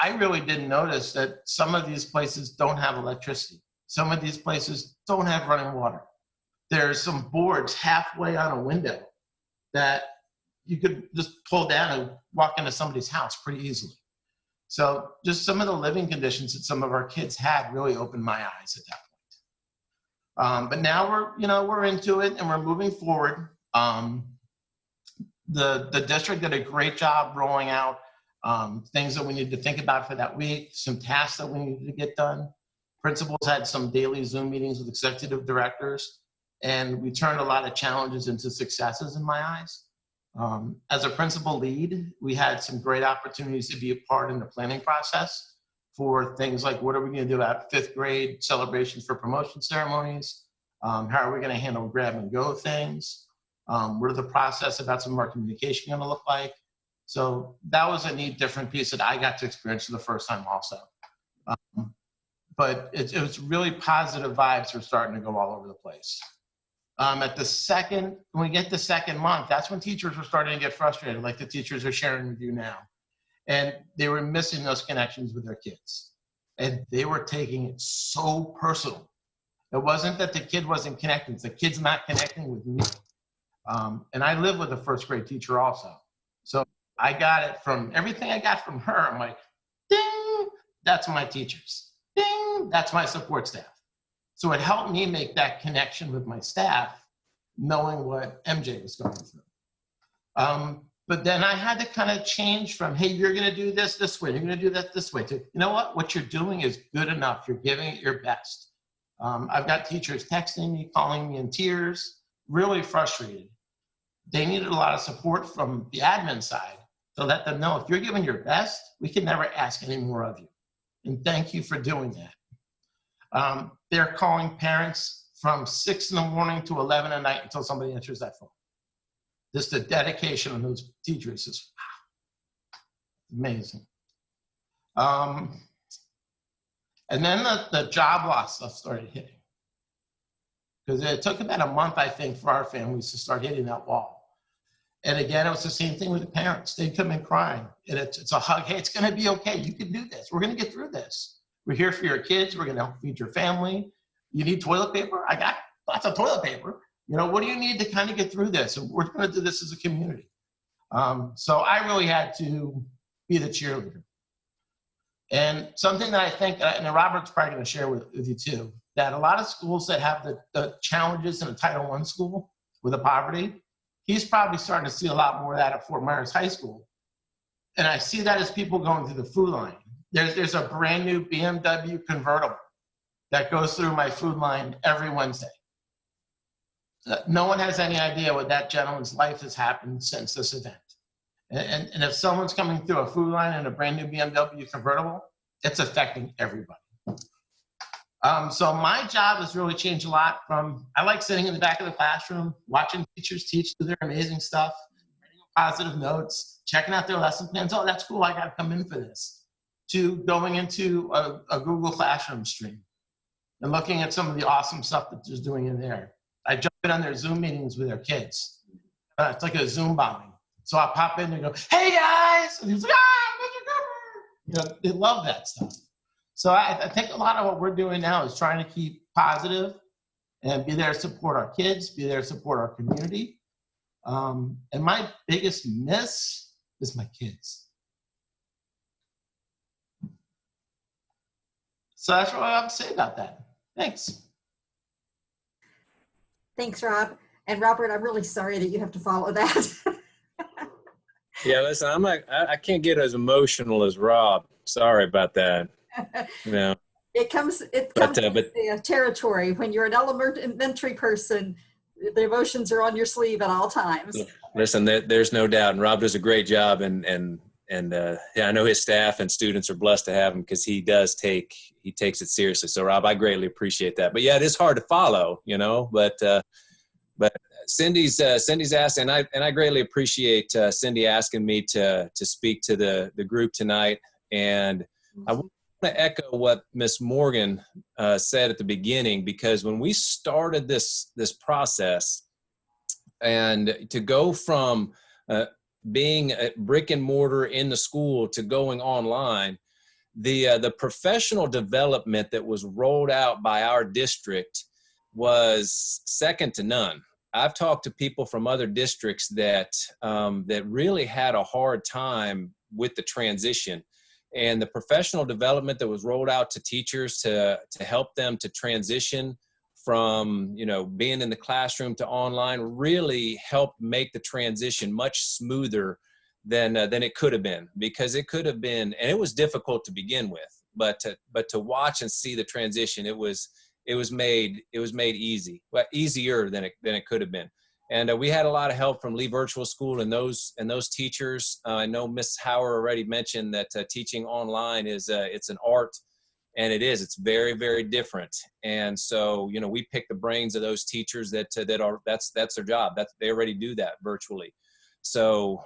I really didn't notice that some of these places don't have electricity. Some of these places don't have running water. There's some boards halfway on a window that you could just pull down and walk into somebody's house pretty easily. So just some of the living conditions that some of our kids had really opened my eyes at that point. But now we're into it and we're moving forward. The district did a great job rolling out things that we need to think about for that week, some tasks that we needed to get done. Principals had some daily Zoom meetings with executive directors, and we turned a lot of challenges into successes in my eyes. As a principal lead, we had some great opportunities to be a part in the planning process for things like, what are we going to do about 5th grade celebrations for promotion ceremonies? How are we going to handle grab and go things? What are the process about some of our communication going to look like? So that was a neat, different piece that I got to experience for the first time also. But it was really positive vibes were starting to go all over the place. At the second, when we get the second month, that's when teachers were starting to get frustrated, like the teachers are sharing with you now. And they were missing those connections with their kids. And they were taking it so personal. It wasn't that the kid wasn't connecting, it's the kid's not connecting with me. And I live with a 1st grade teacher also. So I got it from, everything I got from her, I'm like, ding, that's my teachers. Ding, that's my support staff. So it helped me make that connection with my staff, knowing what MJ was going through. But then I had to kind of change from, hey, you're going to do this way, you're going to do that this way, to, you know what you're doing is good enough. You're giving it your best. I've got teachers texting me, calling me in tears, really frustrated. They needed a lot of support from the admin side to let them know, if you're giving your best, we can never ask any more of you. And thank you for doing that. They're calling parents from 6 in the morning to 11 at night until somebody answers that phone. Just the dedication of those teachers is amazing. And then the job loss stuff started hitting. Because it took about a month, I think, for our families to start hitting that wall. And again, it was the same thing with the parents. They'd come in crying. And it's a hug. Hey, it's going to be okay. You can do this. We're going to get through this. We're here for your kids. We're going to help feed your family. You need toilet paper? I got lots of toilet paper. You know, what do you need to kind of get through this? And we're going to do this as a community. So I really had to be the cheerleader. And something that I think, and Robert's probably going to share with you too, that a lot of schools that have the challenges in a Title I school with the poverty, he's probably starting to see a lot more of that at Fort Myers High School. And I see that as people going through the food line. There's a brand new BMW convertible that goes through my food line every Wednesday. No one has any idea what that gentleman's life has happened since this event. And if someone's coming through a food line in a brand new BMW convertible, it's affecting everybody. So my job has really changed a lot from, I like sitting in the back of the classroom, watching teachers teach through their amazing stuff, writing positive notes, checking out their lesson plans. Oh, that's cool, I gotta come in for this. To going into a Google Classroom stream and looking at some of the awesome stuff that they're doing in there. I jump in on their Zoom meetings with their kids. It's like a Zoom bombing. So I pop in and go, hey guys! And he's like, you know, they love that stuff. So I think a lot of what we're doing now is trying to keep positive and be there to support our kids, be there to support our community. And my biggest miss is my kids. So that's what I have to say about that. Thanks. Thanks, Rob. And Robert, I'm really sorry that you have to follow that. Yeah, listen, I can't get as emotional as Rob. Sorry about that. You know. It comes with the territory. When you're an elementary person, the emotions are on your sleeve at all times. Listen, there's no doubt, and Rob does a great job, and yeah, I know his staff and students are blessed to have him because he takes it seriously. So Rob, I greatly appreciate that. But yeah, it is hard to follow, you know. But Cindy's asked, and I greatly appreciate Cindy asking me to speak to the group tonight, and I want to echo what Miss Morgan said at the beginning, because when we started this process, and to go from being a brick and mortar in the school to going online, the professional development that was rolled out by our district was second to none. I've talked to people from other districts that really had a hard time with the transition. And the professional development that was rolled out to teachers to help them to transition from, you know, being in the classroom to online really helped make the transition much smoother than it could have been, because it could have been, and it was difficult to begin with, but to watch and see the transition, it was it was made easy, well, easier than it could have been. And we had a lot of help from Lee Virtual School and those teachers. I know Ms. Hauer already mentioned that teaching online is it's an art, and it's very, very different. And so, you know, we pick the brains of those teachers that's their job. They already do that virtually. So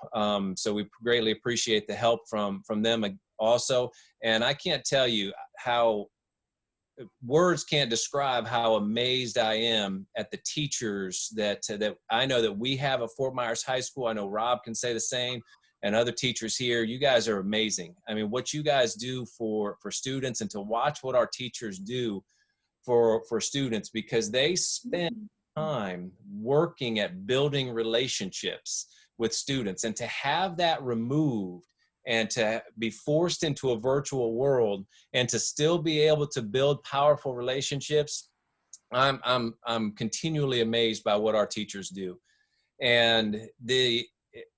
so we greatly appreciate the help from them also. And I can't tell you how, words can't describe how amazed I am at the teachers that I know that we have at Fort Myers High School. I know Rob can say the same, and other teachers here. You guys are amazing. I mean, what you guys do for students, and to watch what our teachers do for students, because they spend time working at building relationships with students, and to have that removed and to be forced into a virtual world and to still be able to build powerful relationships, I'm continually amazed by what our teachers do. And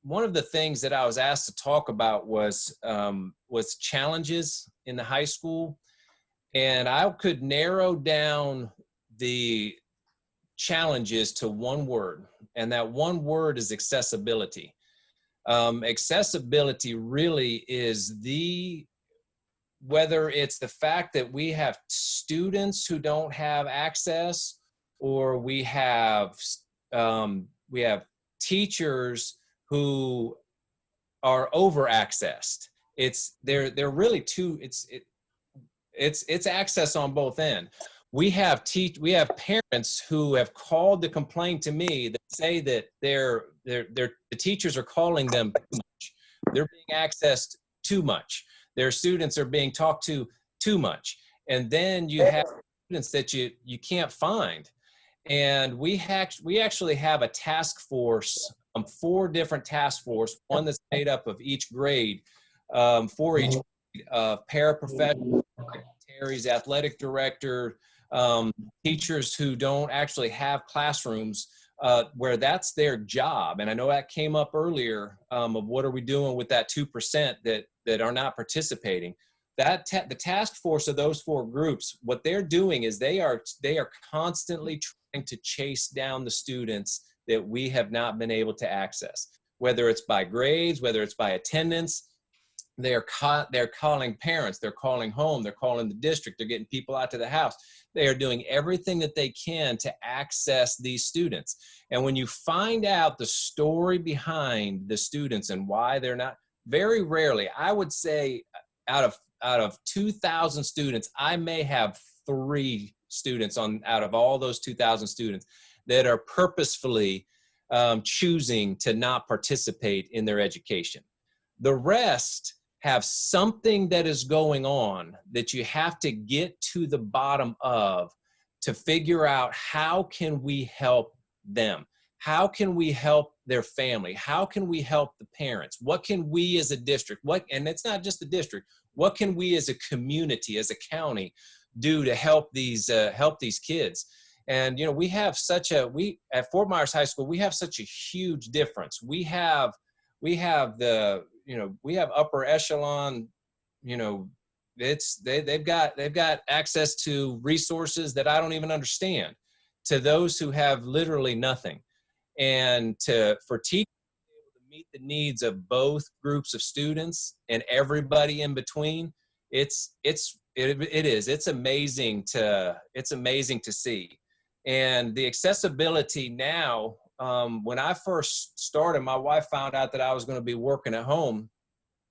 one of the things that I was asked to talk about was challenges in the high school. And I could narrow down the challenges to one word, and that one word is accessibility. Accessibility really is whether it's the fact that we have students who don't have access, or we have teachers who are over accessed. They're really two. It's access on both ends. We have parents who have called to complain to me that say that the teachers are calling them too much. They're being accessed too much. Their students are being talked to too much. And then you have students that you can't find. And we actually have a task force, 4 different task force, one that's made up of each grade, for each paraprofessionals, secretaries, athletic director, teachers who don't actually have classrooms, where that's their job. And I know that came up earlier, of what are we doing with that 2% that are not participating. The task force of those 4 groups, what they're doing is they are constantly trying to chase down the students that we have not been able to access, whether it's by grades, whether it's by attendance. They're calling parents, they're calling home, they're calling the district, they're getting people out to the house. They are doing everything that they can to access these students. And when you find out the story behind the students and why they're not, very rarely, I would say out of 2,000 students, I may have 3 students out of all those 2,000 students that are purposefully choosing to not participate in their education. The rest have something that is going on that you have to get to the bottom of to figure out, how can we help them? How can we help their family? How can we help the parents? What can we as a district, and it's not just the district, what can we as a community, as a county, do to help these kids? And, you know, at Fort Myers High School, we have such a huge difference. We have upper echelon, they've got access to resources that I don't even understand, to those who have literally nothing. And for teachers to meet the needs of both groups of students and everybody in between, it's amazing to see. And the accessibility now, when I first started, my wife found out that I was going to be working at home.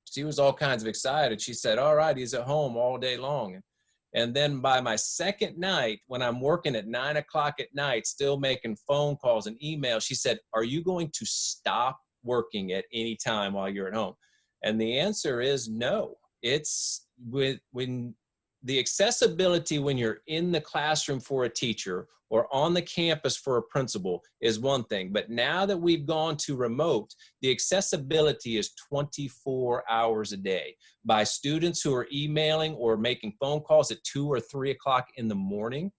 She was all kinds of excited. She said, all right, he's at home all day long. And then by my second night, when I'm working at 9 o'clock at night, still making phone calls and emails, she said, are you going to stop working at any time while you're at home? And the answer is no. It's when the accessibility, when you're in the classroom for a teacher or on the campus for a principal, is one thing. But now that we've gone to remote, the accessibility is 24 hours a day by students who are emailing or making phone calls at 2 or 3 o'clock in the morning.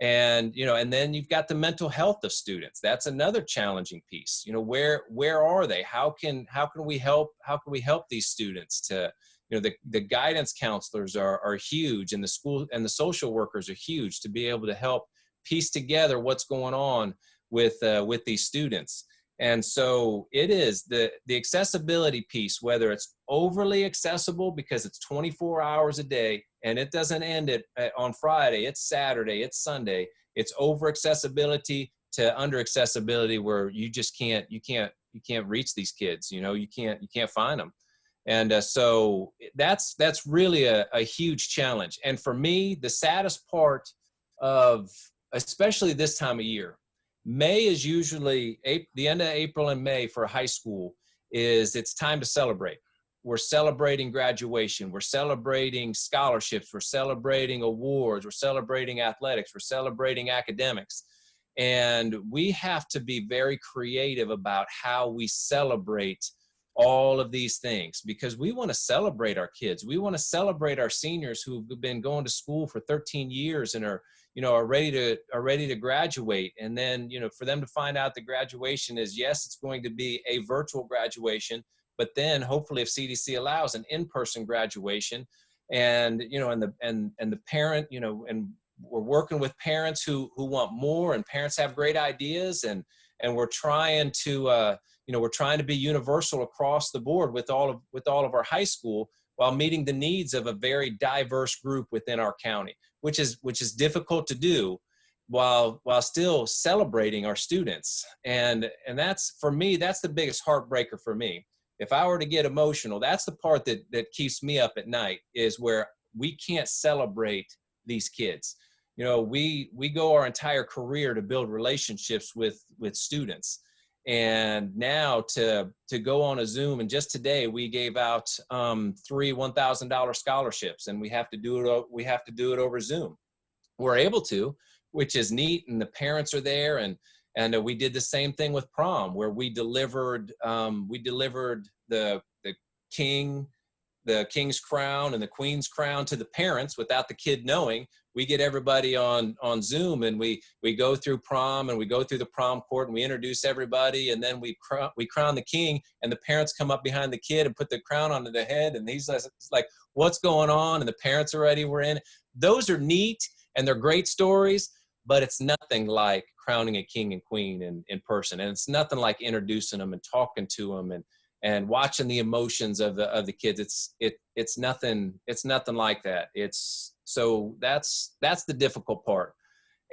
And, and then you've got the mental health of students. That's another challenging piece. Where are they? How can we help these students to, You know, the guidance counselors are huge, and the school and the social workers are huge to be able to help piece together what's going on with these students. And so it is the accessibility piece, whether it's overly accessible because it's 24 hours a day and it doesn't end on Friday, it's Saturday, it's Sunday. It's over accessibility to under accessibility where you just can't reach these kids. You know, you can't find them. And so that's really a huge challenge. And for me, the saddest part of, especially this time of year, May is usually the end of April and May for high school it's time to celebrate. We're celebrating graduation. We're celebrating scholarships. We're celebrating awards. We're celebrating athletics. We're celebrating academics. And we have to be very creative about how we celebrate all of these things, because we want to celebrate our kids. We want to celebrate our seniors who've been going to school for 13 years and are ready to graduate. And then, for them to find out the graduation is, yes, it's going to be a virtual graduation, but then hopefully, if CDC allows, an in-person graduation. And, and the parent, and we're working with parents who want more, and parents have great ideas, and we're trying to, we're trying to be universal across the board with all of our high school, while meeting the needs of a very diverse group within our county, which is difficult to do while still celebrating our students. And that's, for me, that's the biggest heartbreaker for me. If I were to get emotional, that's the part that keeps me up at night, is where we can't celebrate these kids. We go our entire career to build relationships with students. And now to go on a Zoom, and just today we gave out 3 $1,000 scholarships, and we have to do it over Zoom. We're able to, which is neat, and the parents are there, and we did the same thing with prom, where we delivered the king's crown and the queen's crown to the parents without the kid knowing. We get everybody on Zoom, and we go through prom, and we go through the prom court, and we introduce everybody, and then we crown the king, and the parents come up behind the kid and put the crown onto the head, and he's like, what's going on? And the parents already were in. Those are neat, and they're great stories, but it's nothing like crowning a king and queen in person, and it's nothing like introducing them and talking to them and watching the emotions of the kids. It's nothing like that. So that's the difficult part.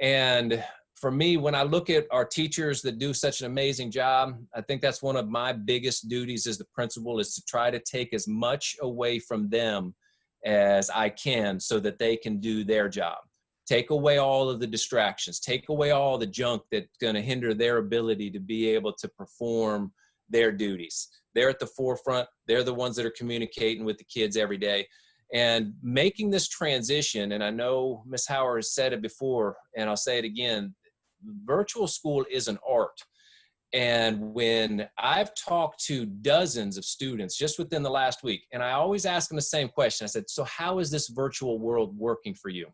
And for me, when I look at our teachers that do such an amazing job, I think that's one of my biggest duties as the principal, is to try to take as much away from them as I can so that they can do their job. Take away all of the distractions, take away all the junk that's going to hinder their ability to be able to perform their duties. They're at the forefront. They're the ones that are communicating with the kids every day. And making this transition, and I know Ms. Howard has said it before, and I'll say it again, virtual school is an art. And when I've talked to dozens of students just within the last week, and I always ask them the same question, I said, so how is this virtual world working for you?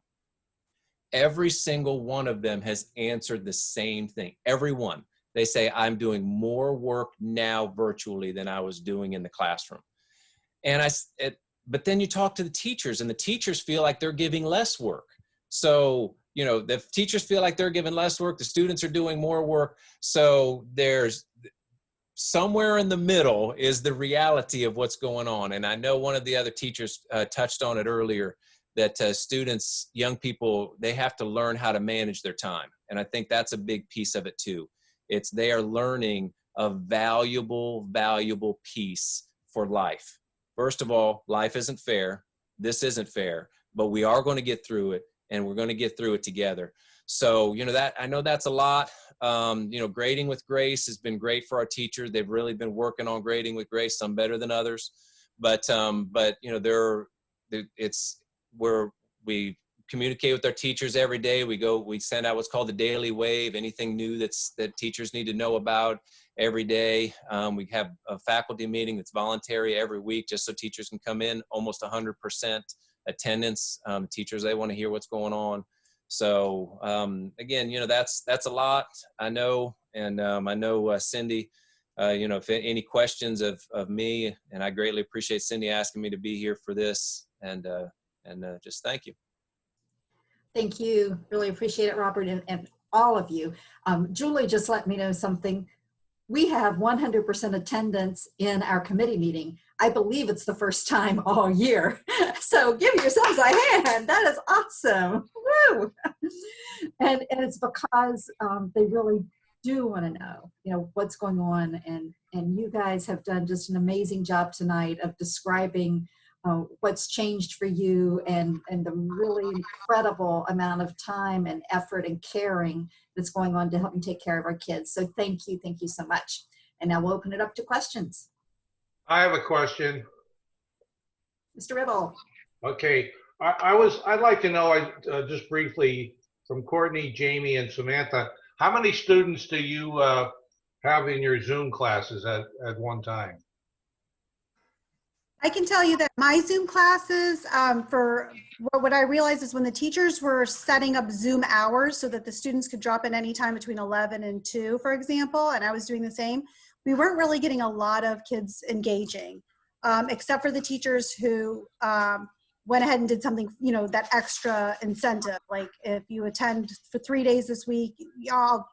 Every single one of them has answered the same thing. Every one. They say, I'm doing more work now virtually than I was doing in the classroom. And but then you talk to the teachers, and the teachers feel like they're giving less work. So, the teachers feel like they're giving less work, the students are doing more work. So there's somewhere in the middle is the reality of what's going on. And I know one of the other teachers touched on it earlier, that students, young people, they have to learn how to manage their time. And I think that's a big piece of it too. They are learning a valuable piece for life. First of all, life isn't fair. This isn't fair, but we are going to get through it, and we're going to get through it together. So, that I know that's a lot. Grading with Grace has been great for our teachers. They've really been working on grading with Grace, some better than others. But it's where we communicate with our teachers every day. We send out what's called the daily wave, anything new that teachers need to know about every day. We have a faculty meeting that's voluntary every week, just so teachers can come in, almost 100% attendance. Teachers, they want to hear what's going on. So again, that's a lot, I know. And I know Cindy you know, if any questions of me, and I greatly appreciate Cindy asking me to be here for this, and just thank you. Thank you. Really appreciate it, Robert, and all of you. Julie just let me know something. We have 100% attendance in our committee meeting. I believe it's the first time all year. So give yourselves a hand. That is awesome. Woo! And it's because they really do want to know, you know, what's going on. And you guys have done just an amazing job tonight of describing what's changed for you and the really incredible amount of time and effort and caring that's going on to help me take care of our kids. So thank you so much. And now we'll open it up to questions. I have a question. Mr. Ribble. Okay, I'd like to know, just briefly, from Courtney, Jamie, and Samantha, how many students do you have in your Zoom classes at one time? I can tell you that my Zoom classes, for what I realized is when the teachers were setting up Zoom hours so that the students could drop in any time between 11 and 2, for example, and I was doing the same, we weren't really getting a lot of kids engaging, except for the teachers who went ahead and did something, you know, that extra incentive. Like if you attend for 3 days this week, I'll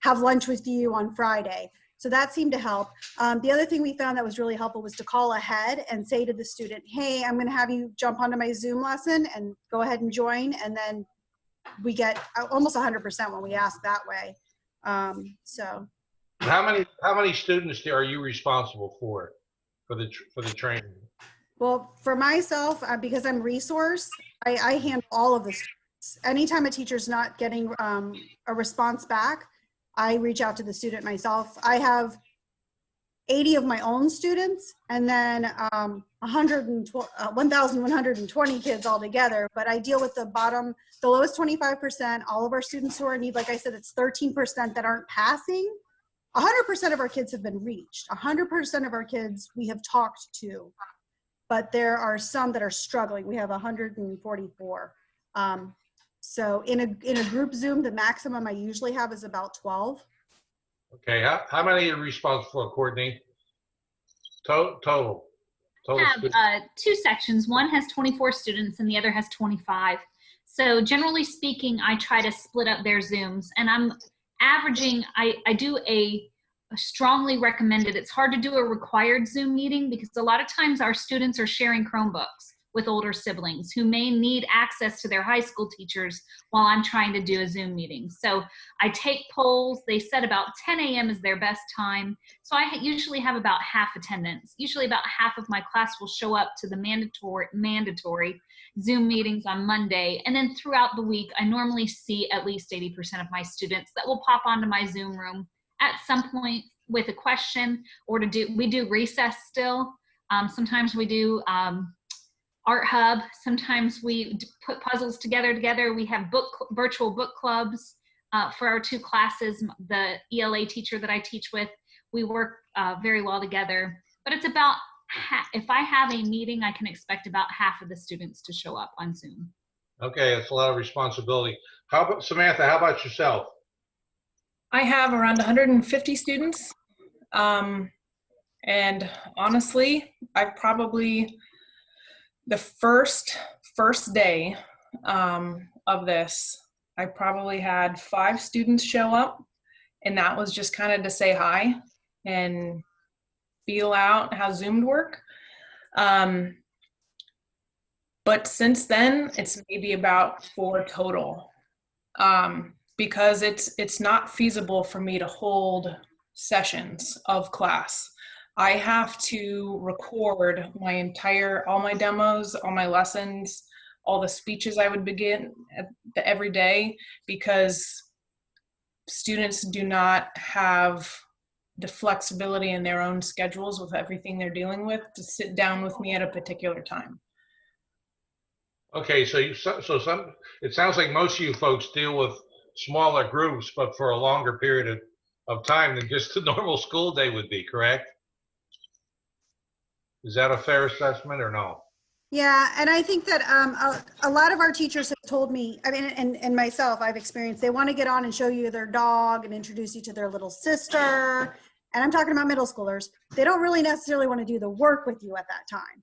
have lunch with you on Friday. So that seemed to help. The other thing we found that was really helpful was to call ahead and say to the student, hey, I'm going to have you jump onto my Zoom lesson and go ahead and join. And then we get almost 100% when we ask that way. So. How many students are you responsible for the training? Well, for myself, because I'm resource, I handle all of the students. Anytime a teacher's not getting a response back, I reach out to the student myself. I have 80 of my own students and then 1,120 kids altogether, but I deal with the lowest 25%, all of our students who are in need. Like I said, it's 13% that aren't passing. 100% of our kids have been reached. 100% of our kids we have talked to, but there are some that are struggling. We have 144. So in a group Zoom, the maximum I usually have is about 12. Okay, how many are you responsible for, Courtney? Total. I have 2 sections. One has 24 students and the other has 25. So generally speaking, I try to split up their Zooms, and I'm averaging, I do a strongly recommended. It's hard to do a required Zoom meeting because a lot of times our students are sharing Chromebooks with older siblings who may need access to their high school teachers while I'm trying to do a Zoom meeting. So I take polls. They said about 10 a.m. is their best time. So I usually have about half attendance. Usually about half of my class will show up to the mandatory Zoom meetings on Monday. And then throughout the week, I normally see at least 80% of my students that will pop onto my Zoom room at some point with a question, or we do recess still. Sometimes we do Art Hub. Sometimes we put puzzles together. We have virtual book clubs for our 2 classes. The ELA teacher that I teach with, we work very well together. But it's about, if I have a meeting, I can expect about half of the students to show up on Zoom. Okay, that's a lot of responsibility. How about Samantha? How about yourself? I have around 150 students. And honestly, I've probably, the first day of this, I probably had 5 students show up, and that was just kind of to say hi and feel out how Zoom work. But since then, it's maybe about 4 total, because it's not feasible for me to hold sessions of class. I have to record all my demos, all my lessons, all the speeches I would begin every day, because students do not have the flexibility in their own schedules with everything they're dealing with to sit down with me at a particular time. Okay, so it sounds like most of you folks deal with smaller groups, but for a longer period of time than just a normal school day would be, correct? Is that a fair assessment or no? Yeah, and I think that a lot of our teachers have told me, I mean, and myself, I've experienced, they want to get on and show you their dog and introduce you to their little sister. And I'm talking about middle schoolers. They don't really necessarily want to do the work with you at that time.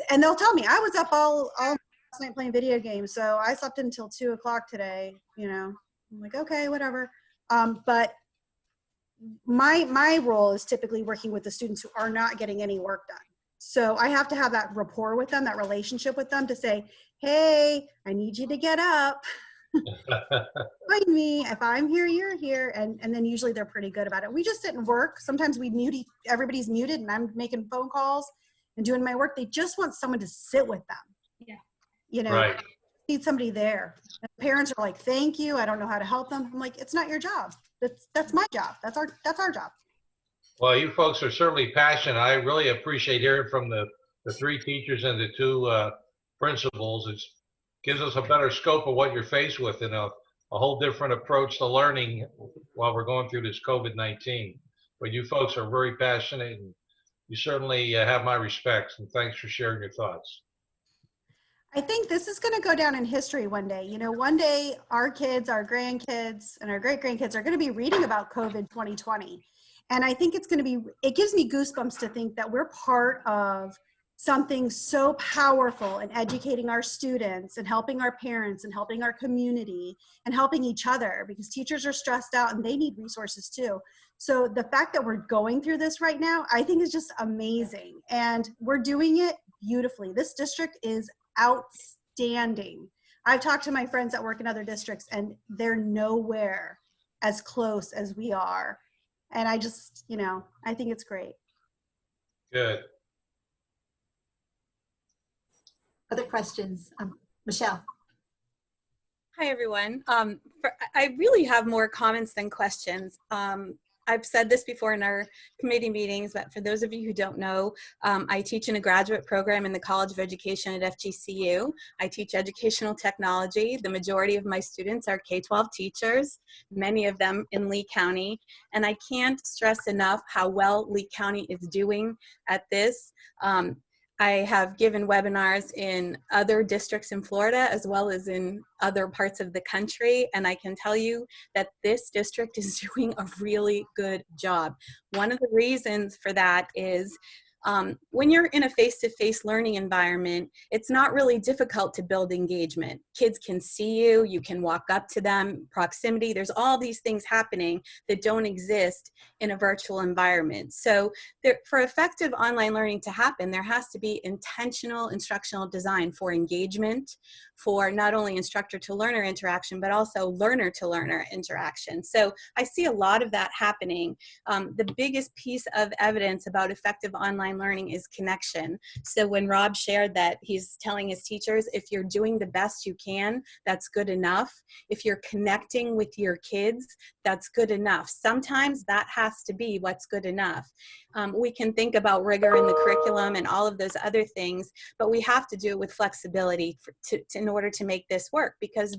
And they'll tell me, I was up all last night playing video games, so I slept until 2 o'clock today, you know. I'm like, okay, whatever. But my role is typically working with the students who are not getting any work done. So I have to have that rapport with them, that relationship with them to say, hey, I need you to get up. Find me. If I'm here, you're here. And then usually they're pretty good about it. We just sit and work. Sometimes we mute, everybody's muted and I'm making phone calls and doing my work. They just want someone to sit with them. Yeah. You know, Right. need somebody there. And parents are like, thank you. I don't know how to help them. I'm like, it's not your job. That's my job. That's our job. Well, you folks are certainly passionate. I really appreciate hearing from the 3 teachers and the 2 principals. It gives us a better scope of what you're faced with and a whole different approach to learning while we're going through this COVID-19. But you folks are very passionate, and you certainly have my respects, and thanks for sharing your thoughts. I think this is going to go down in history one day. You know, one day our kids, our grandkids, and our great-grandkids are going to be reading about COVID 2020. And I think it's going to be, it gives me goosebumps to think that we're part of something so powerful in educating our students and helping our parents and helping our community and helping each other, because teachers are stressed out and they need resources too. So the fact that we're going through this right now, I think is just amazing. And we're doing it beautifully. This district is outstanding. I've talked to my friends that work in other districts and they're nowhere as close as we are. And I just, you know, I think it's great. Good. Other questions? Michelle. Hi, everyone. I really have more comments than questions. I've said this before in our committee meetings, but for those of you who don't know, I teach in a graduate program in the College of Education at FGCU. I teach educational technology. The majority of my students are K-12 teachers, many of them in Lee County. And I can't stress enough how well Lee County is doing at this. I have given webinars in other districts in Florida as well as in other parts of the country, and I can tell you that this district is doing a really good job. One of the reasons for that is when you're in a face-to-face learning environment, it's not really difficult to build engagement. Kids can see you, you can walk up to them, proximity, there's all these things happening that don't exist in a virtual environment. So for effective online learning to happen, there has to be intentional instructional design for engagement, for not only instructor to learner interaction, but also learner to learner interaction. So I see a lot of that happening. The biggest piece of evidence about effective online learning is connection. So when Rob shared that he's telling his teachers, if you're doing the best you can, that's good enough. If you're connecting with your kids, that's good enough. Sometimes that has to be what's good enough. We can think about rigor in the curriculum and all of those other things, but we have to do it with flexibility in order to make this work, because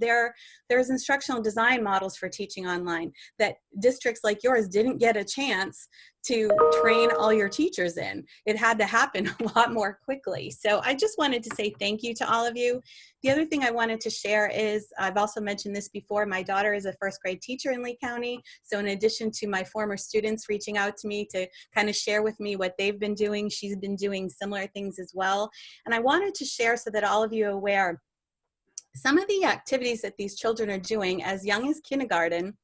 there's instructional design models for teaching online that districts like yours didn't get a chance to train all your teachers in. It had to happen a lot more quickly. So I just wanted to say thank you to all of you. The other thing I wanted to share is, I've also mentioned this before, my daughter is a first grade teacher in Lee County. So in addition to my former students reaching out to me to kind of share with me what they've been doing, she's been doing similar things as well. And I wanted to share so that all of you are aware, some of the activities that these children are doing as young as kindergarten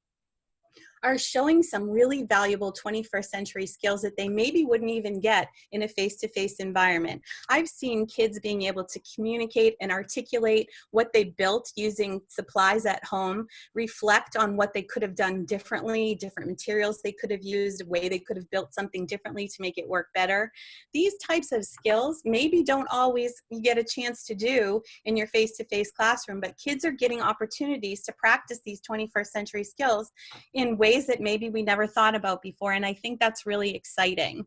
are showing some really valuable 21st century skills that they maybe wouldn't even get in a face-to-face environment. I've seen kids being able to communicate and articulate what they built using supplies at home, reflect on what they could have done differently, different materials they could have used, a way they could have built something differently to make it work better. These types of skills maybe don't always get a chance to do in your face-to-face classroom, but kids are getting opportunities to practice these 21st century skills in ways that maybe we never thought about before, and I think that's really exciting.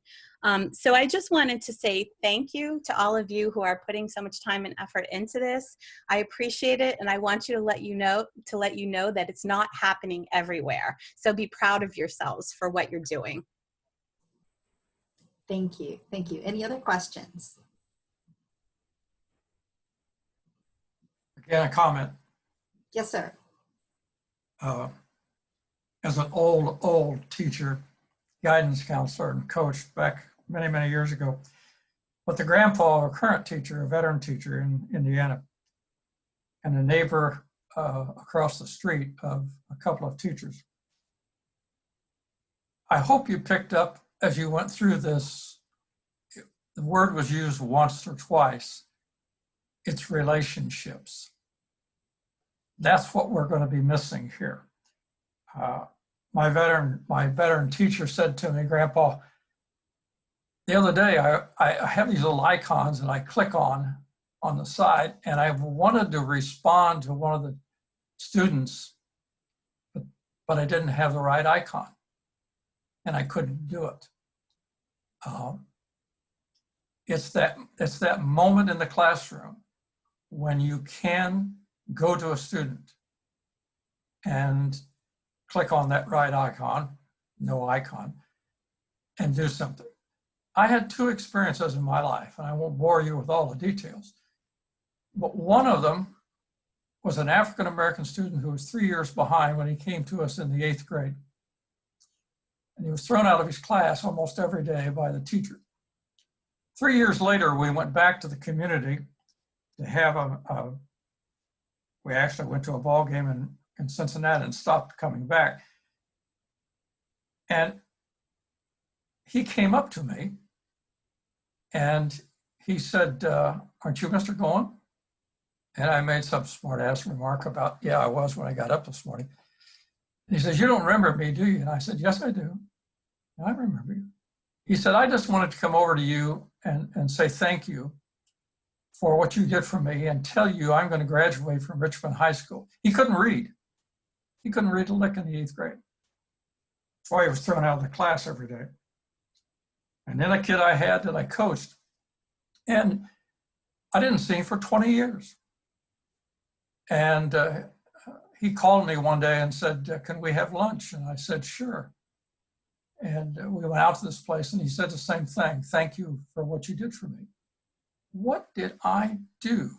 So I just wanted to say thank you to all of you who are putting so much time and effort into this. I appreciate it, and I want you to let you know that it's not happening everywhere. So be proud of yourselves for what you're doing. Thank you. Thank you. Any other questions? Again, a comment. Yes, sir. As an old teacher, guidance counselor, and coach back many, many years ago, but the grandpa of a current teacher, a veteran teacher in Indiana, and a neighbor across the street of a couple of teachers. I hope you picked up as you went through this, the word was used once or twice. It's relationships. That's what we're going to be missing here. My veteran teacher said to me, Grandpa, the other day I have these little icons that I click on the side, and I wanted to respond to one of the students, but I didn't have the right icon, and I couldn't do it. It's that moment in the classroom when you can go to a student and click on that right icon, no icon, and do something. I had two experiences in my life, and I won't bore you with all the details, but one of them was an African-American student who was 3 years behind when he came to us in the 8th grade. And he was thrown out of his class almost every day by the teacher. 3 years later, we went back to the community to have we actually went to a ball game in Cincinnati and stopped coming back. And he came up to me and he said, aren't you Mr. Goen? And I made some smart ass remark about, yeah, I was when I got up this morning. And he says, you don't remember me, do you? And I said, yes, I do. I remember you. He said, I just wanted to come over to you and say thank you for what you did for me and tell you I'm going to graduate from Richmond High School. He couldn't read. He couldn't read a lick in the 8th grade. That's why he was thrown out of the class every day. And then a kid I had that I coached, and I didn't see him for 20 years. And he called me one day and said, can we have lunch? And I said, sure. And we went out to this place and he said the same thing. Thank you for what you did for me. What did I do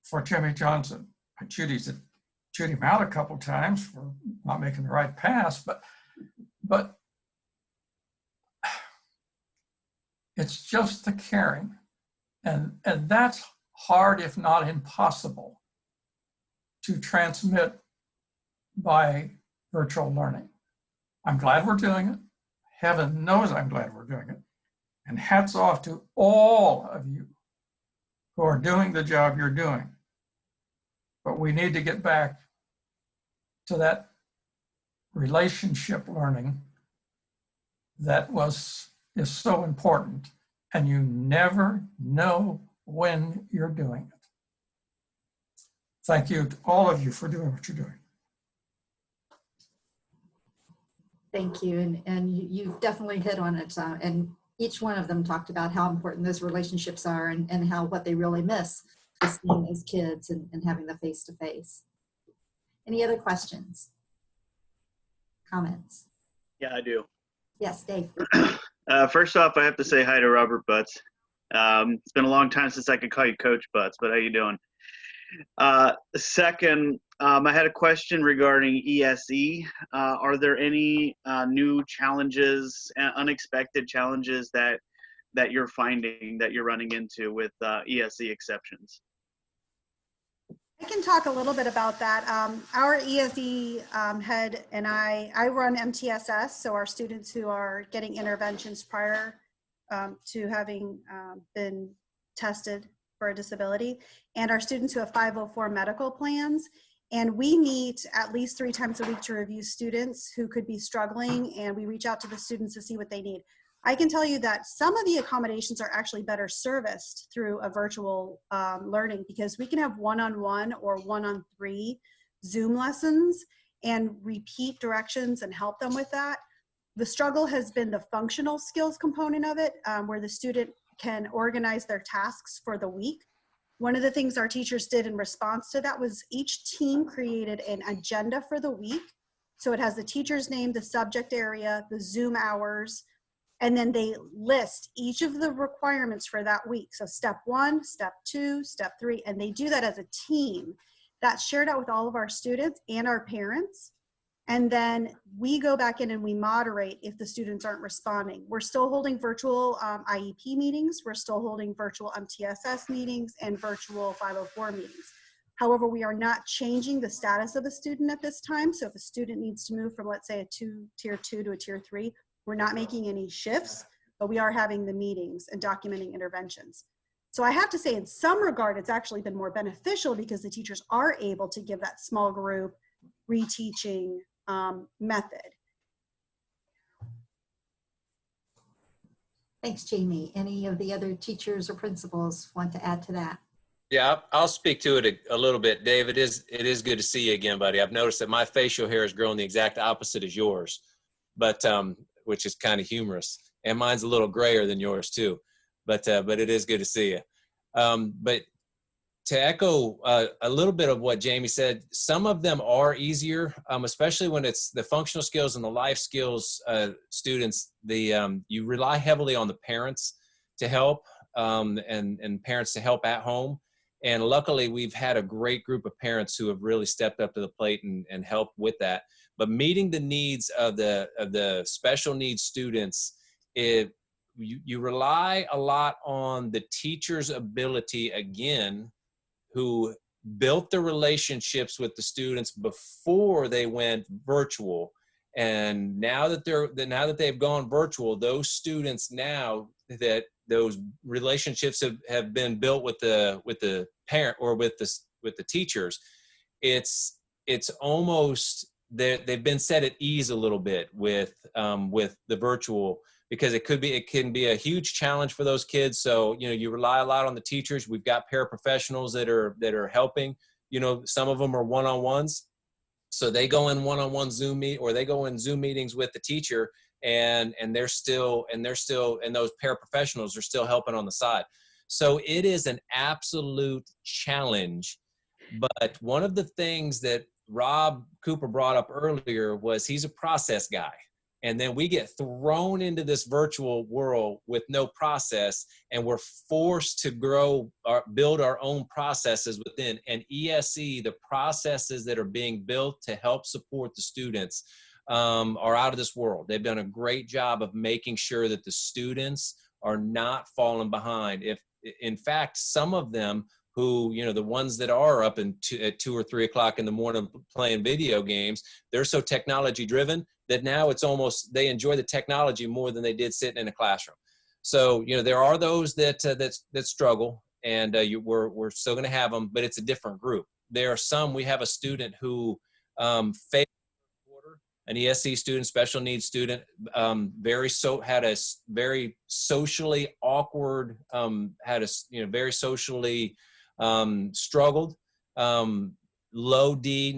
for Jimmy Johnson? I chewed him out a couple times for not making the right pass, but it's just the caring. And that's hard, if not impossible, to transmit by virtual learning. I'm glad we're doing it. Heaven knows I'm glad we're doing it. And hats off to all of you who are doing the job you're doing. But we need to get back to that relationship learning that is so important, and you never know when you're doing it. Thank you to all of you for doing what you're doing. Thank you, and you definitely hit on it, and each one of them talked about how important those relationships are and how what they really miss is seeing as kids and having the face-to-face. Any other questions? Comments? Yeah, I do. Yes, Dave. First off, I have to say hi to Robert Butts. It's been a long time since I could call you Coach Butts, but how you doing? Second, I had a question regarding ESE. Are there any new challenges, unexpected challenges that you're finding, that you're running into with ESE exceptions? I can talk a little bit about that. Our ESE head and I run MTSS, so our students who are getting interventions prior to having been tested for a disability, and our students who have 504 medical plans. And we meet at least 3 times a week to review students who could be struggling, and we reach out to the students to see what they need. I can tell you that some of the accommodations are actually better serviced through a virtual learning, because we can have 1-on-1 or 1-on-3 Zoom lessons and repeat directions and help them with that. The struggle has been the functional skills component of it, where the student can organize their tasks for the week. One of the things our teachers did in response to that was each team created an agenda for the week. So it has the teacher's name, the subject area, the Zoom hours, and then they list each of the requirements for that week. So step 1, step 2, step 3, and they do that as a team. That's shared out with all of our students and our parents. And then we go back in and we moderate if the students aren't responding. We're still holding virtual IEP meetings. We're still holding virtual MTSS meetings and virtual 504 meetings. However, we are not changing the status of a student at this time. So if a student needs to move from, let's say, a tier 2 to a tier 3, we're not making any shifts, but we are having the meetings and documenting interventions. So I have to say, in some regard, it's actually been more beneficial because the teachers are able to give that small group reteaching method. Thanks, Jamie. Any of the other teachers or principals want to add to that? Yeah, I'll speak to it a little bit. Dave, it is good to see you again, buddy. I've noticed that my facial hair has grown the exact opposite as yours, but which is kind of humorous. And mine's a little grayer than yours too, but it is good to see you. But to echo a little bit of what Jamie said, some of them are easier, especially when it's the functional skills and the life skills students. You rely heavily on the parents to help and parents to help at home. And luckily, we've had a great group of parents who have really stepped up to the plate and helped with that. But meeting the needs of the special needs students, you rely a lot on the teacher's ability, again, who built the relationships with the students before they went virtual. And now that they've gone virtual, those students, now that those relationships have been built with the parent or with the teachers, it's almost they've been set at ease a little bit with the virtual, because it can be a huge challenge for those kids. So, you rely a lot on the teachers. We've got paraprofessionals that are helping. Some of them are one-on-ones. So they go in one-on-one Zoom meet, or they go in Zoom meetings with the teacher, and those paraprofessionals are still helping on the side. So it is an absolute challenge. But one of the things that Rob Cooper brought up earlier was he's a process guy. And then we get thrown into this virtual world with no process, and we're forced to build our own processes within. And ESE, the processes that are being built to help support the students are out of this world. They've done a great job of making sure that the students are not falling behind. In fact, some of them who, the ones that are up at 2 or 3 o'clock in the morning playing video games, they're so technology driven that now it's almost, they enjoy the technology more than they did sitting in a classroom. So, there are those that struggle, and we're still going to have them, but it's a different group. There are some, we have a student who failed an ESC student, special needs student, had a very socially awkward, very socially struggled, low D.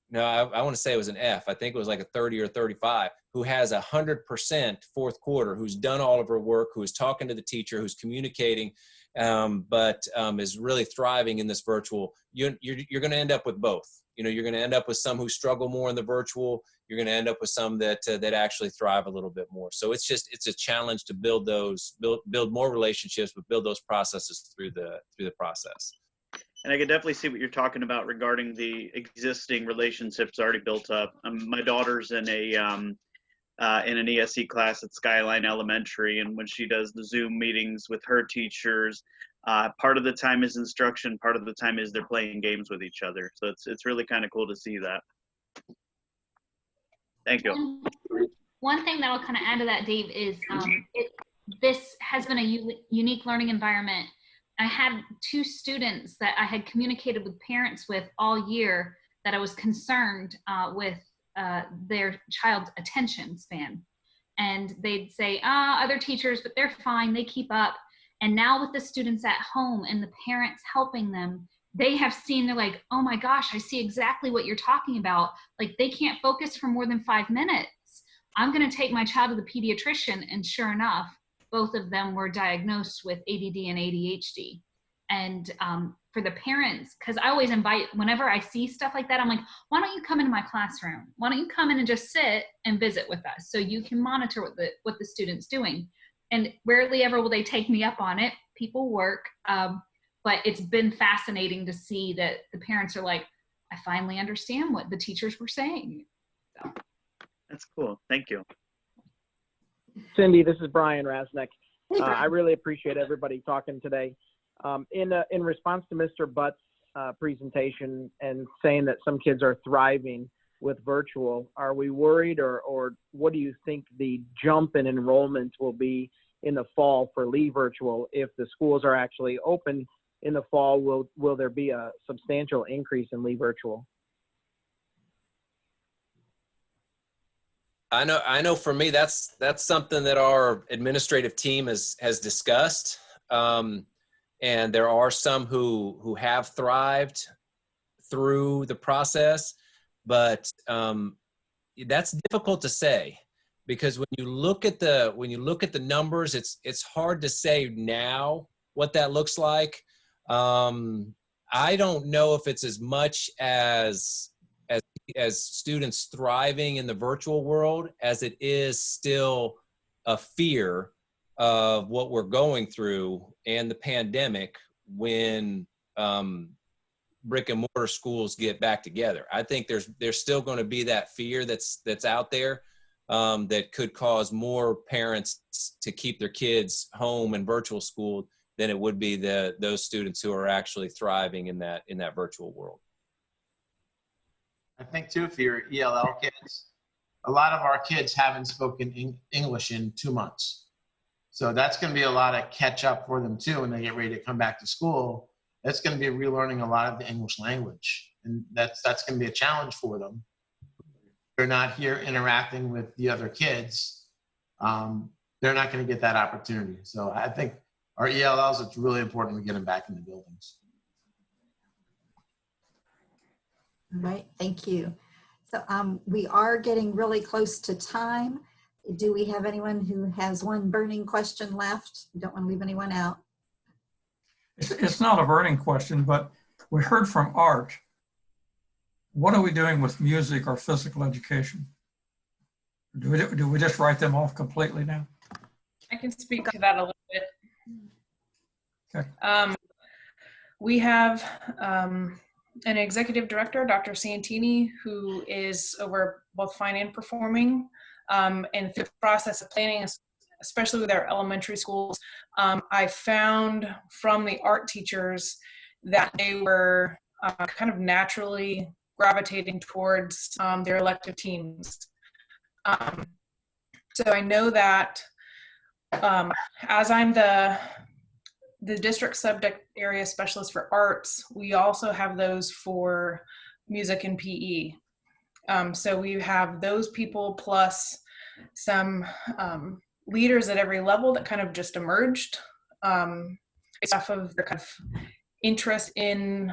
No, I want to say it was an F. I think it was like a 30 or 35, who has 100% fourth quarter, who's done all of her work, who is talking to the teacher, who's communicating, but is really thriving in this virtual. You're going to end up with both. You're going to end up with some who struggle more in the virtual. You're going to end up with some that actually thrive a little bit more. So it's a challenge to build more relationships, but build those processes through the process. And I can definitely see what you're talking about regarding the existing relationships already built up. My daughter's in an ESE class at Skyline Elementary, and when she does the Zoom meetings with her teachers, part of the time is instruction, part of the time is they're playing games with each other. So it's really kind of cool to see that. Thank you. One thing that I'll kind of add to that, Dave, is this has been a unique learning environment. I had 2 students that I had communicated with parents with all year that I was concerned with their child's attention span. And they'd say, other teachers, but they're fine, they keep up. And now with the students at home and the parents helping them, they have seen, they're like, oh my gosh, I see exactly what you're talking about. Like, they can't focus for more than 5 minutes. I'm going to take my child to the pediatrician. And sure enough, both of them were diagnosed with ADD and ADHD. And for the parents, because I always invite, whenever I see stuff like that, I'm like, why don't you come into my classroom? Why don't you come in and just sit and visit with us so you can monitor what the student's doing? And rarely ever will they take me up on it. People work. but it's been fascinating to see that the parents are like, I finally understand what the teachers were saying. So. That's cool. Thank you. Cindy, this is Brian Rasnick. Hey, Brian. I really appreciate everybody talking today. In response to Mr. Butt's presentation and saying that some kids are thriving with virtual, are we worried, or what do you think the jump in enrollment will be in the fall for Lee Virtual? If the schools are actually open in the fall, will there be a substantial increase in Lee Virtual? I know for me, that's something that our administrative team has discussed. And there are some who have thrived through the process, but that's difficult to say, because when you look at the numbers, it's hard to say now what that looks like. I don't know if it's as much as students thriving in the virtual world as it is still a fear of what we're going through and the pandemic when brick and mortar schools get back together. I think there's still going to be that fear that's out there that could cause more parents to keep their kids home in virtual school than it would be those students who are actually thriving in that virtual world. I think too, for your ELL kids, a lot of our kids haven't spoken English in 2 months. So that's going to be a lot of catch up for them too when they get ready to come back to school. That's going to be relearning a lot of the English language. And that's going to be a challenge for them. They're not here interacting with the other kids. They're not going to get that opportunity. So I think our ELLs, it's really important we get them back in the buildings. All right, thank you. So we are getting really close to time. Do we have anyone who has one burning question left? We don't want to leave anyone out. It's not a burning question, but we heard from Art. What are we doing with music or physical education? Do we just write them off completely now? I can speak to that a little bit. Okay. We have an executive director, Dr. Santini, who is over both fine and performing, and through the process of planning, especially with our elementary schools, I found from the art teachers that they were kind of naturally gravitating towards their elective teams. So I know that as I'm the district subject area specialist for arts, we also have those for music and PE. So we have those people plus some leaders at every level that kind of just emerged based off of their kind of interest in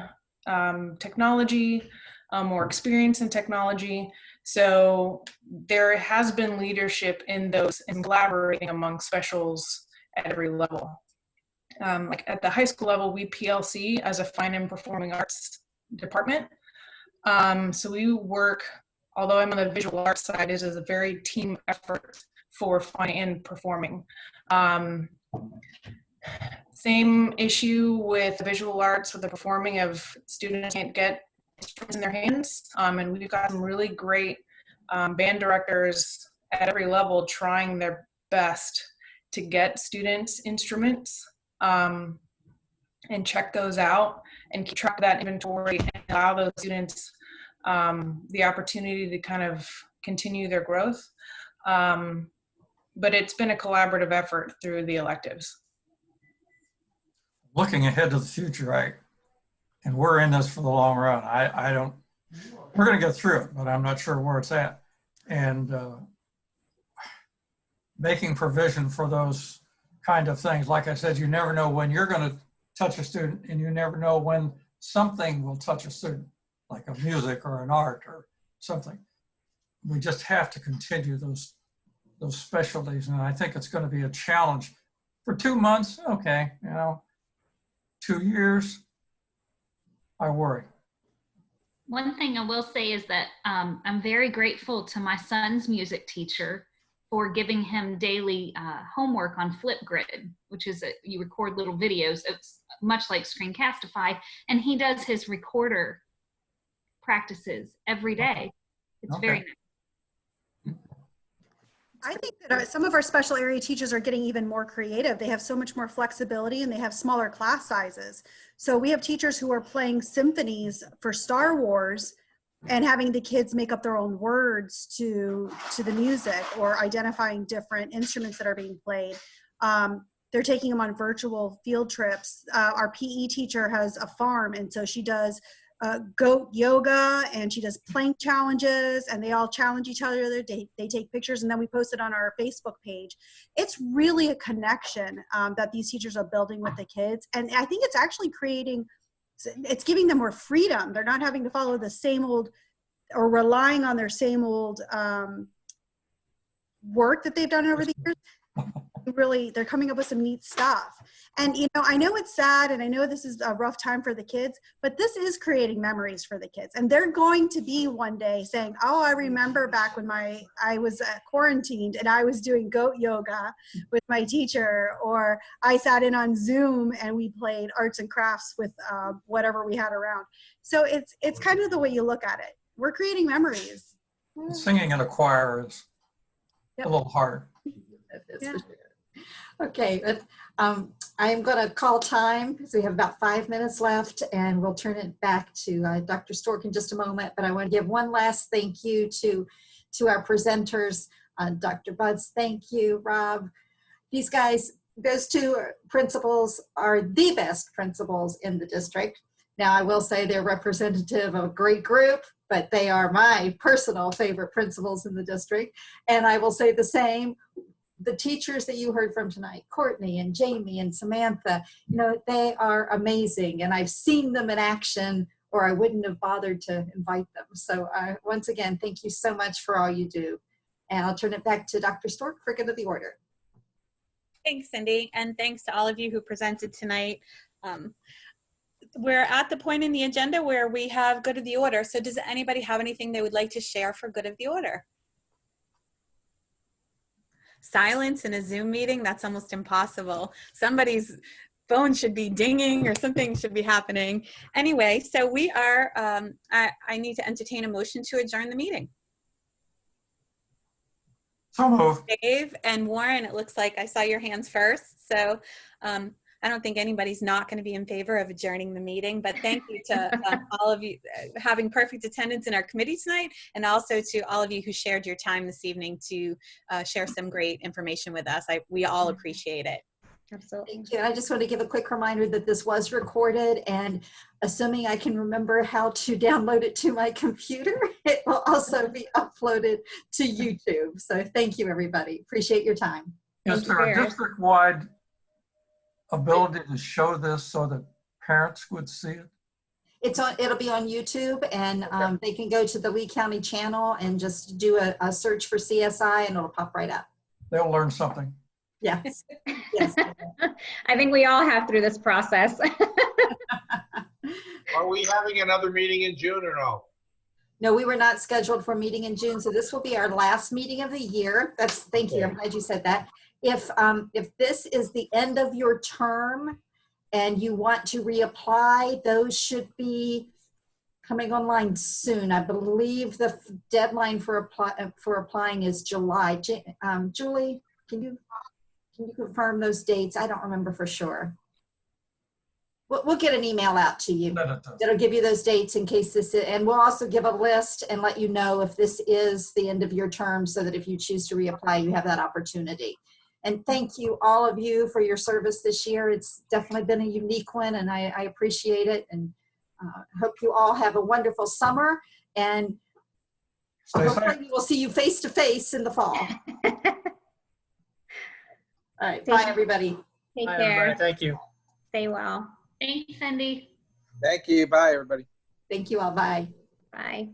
technology, or experience in technology. So there has been leadership in those and collaborating among specials at every level. Like at the high school level, we PLC as a fine and performing arts department. So we work, although I'm on the visual arts side, it is a very team effort for fine and performing. Same issue with visual arts with the performing of students can't get instruments in their hands. And we've got some really great band directors at every level trying their best to get students instruments and check those out and keep track of that inventory and allow those students the opportunity to kind of continue their growth. But it's been a collaborative effort through the electives. Looking ahead to the future, and we're in this for the long run. We're going to get through it, but I'm not sure where it's at. And making provision for those kind of things. Like I said, you never know when you're going to touch a student, and you never know when something will touch a student, like a music or an art or something. We just have to continue those specialties, and I think it's going to be a challenge. For 2 months, okay, 2 years, I worry. One thing I will say is that I'm very grateful to my son's music teacher for giving him daily homework on Flipgrid, which is you record little videos. It's much like Screencastify, and he does his recorder practices every day. It's very nice. I think that some of our special area teachers are getting even more creative. They have so much more flexibility and they have smaller class sizes. So we have teachers who are playing symphonies for Star Wars and having the kids make up their own words to the music, or identifying different instruments that are being played. They're taking them on virtual field trips. Our PE teacher has a farm, and so she does goat yoga, and she does plank challenges, and they all challenge each other. They take pictures, and then we post it on our Facebook page. It's really a connection that these teachers are building with the kids, and I think it's actually it's giving them more freedom. They're not having to follow the same old, or relying on their same old work that they've done over the years. Really, they're coming up with some neat stuff. And, you know, I know it's sad, and I know this is a rough time for the kids, but this is creating memories for the kids. And they're going to be one day saying, oh, I remember back when I was quarantined and I was doing goat yoga with my teacher, or I sat in on Zoom and we played arts and crafts with whatever we had around. So it's kind of the way you look at it. We're creating memories. Singing in a choir is a little hard. Yeah. Okay, I am going to call time because we have about 5 minutes left, and we'll turn it back to Dr. Stork in just a moment. But I want to give one last thank you to our presenters. Dr. Butts, thank you. Rob, these guys, those two principals are the best principals in the district. Now, I will say they're representative of a great group, but they are my personal favorite principals in the district. And I will say the same. The teachers that you heard from tonight, Courtney and Jamie and Samantha, you know, they are amazing. And I've seen them in action, or I wouldn't have bothered to invite them. So once again, thank you so much for all you do. And I'll turn it back to Dr. Stork for good of the order. Thanks, Cindy. And thanks to all of you who presented tonight. We're at the point in the agenda where we have good of the order. So does anybody have anything they would like to share for good of the order? Silence in a Zoom meeting, that's almost impossible. Somebody's phone should be dinging or something should be happening. Anyway, so we are, I need to entertain a motion to adjourn the meeting. So moved. Dave and Warren, it looks like I saw your hands first. So I don't think anybody's not going to be in favor of adjourning the meeting, but thank you to all of you having perfect attendance in our committee tonight, and also to all of you who shared your time this evening to share some great information with us. We all appreciate it. Absolutely. Thank you. I just want to give a quick reminder that this was recorded, and assuming I can remember how to download it to my computer, it will also be uploaded to YouTube. So thank you, everybody. Appreciate your time. Is there a district-wide ability to show this so that parents would see it? It'll be on YouTube, and they can go to the Lee County channel and just do a search for CSI, and it'll pop right up. They'll learn something. Yes. Yes. I think we all have through this process. Are we having another meeting in June or no? No, we were not scheduled for a meeting in June, so this will be our last meeting of the year. Thank you. I'm glad you said that. If this is the end of your term and you want to reapply, those should be coming online soon. I believe the deadline for applying is July. Julie, can you confirm those dates? I don't remember for sure. We'll get an email out to you that'll give you those dates in case this is, and we'll also give a list and let you know if this is the end of your term, so that if you choose to reapply, you have that opportunity. And thank you, all of you, for your service this year. It's definitely been a unique one, and I appreciate it. And hope you all have a wonderful summer. And hopefully we will see you face to face in the fall. All right, bye, everybody. Take Bye, care. everybody. Thank you. Stay well. Thanks, Cindy. Thank you. Bye, everybody. Thank you all. Bye. Bye.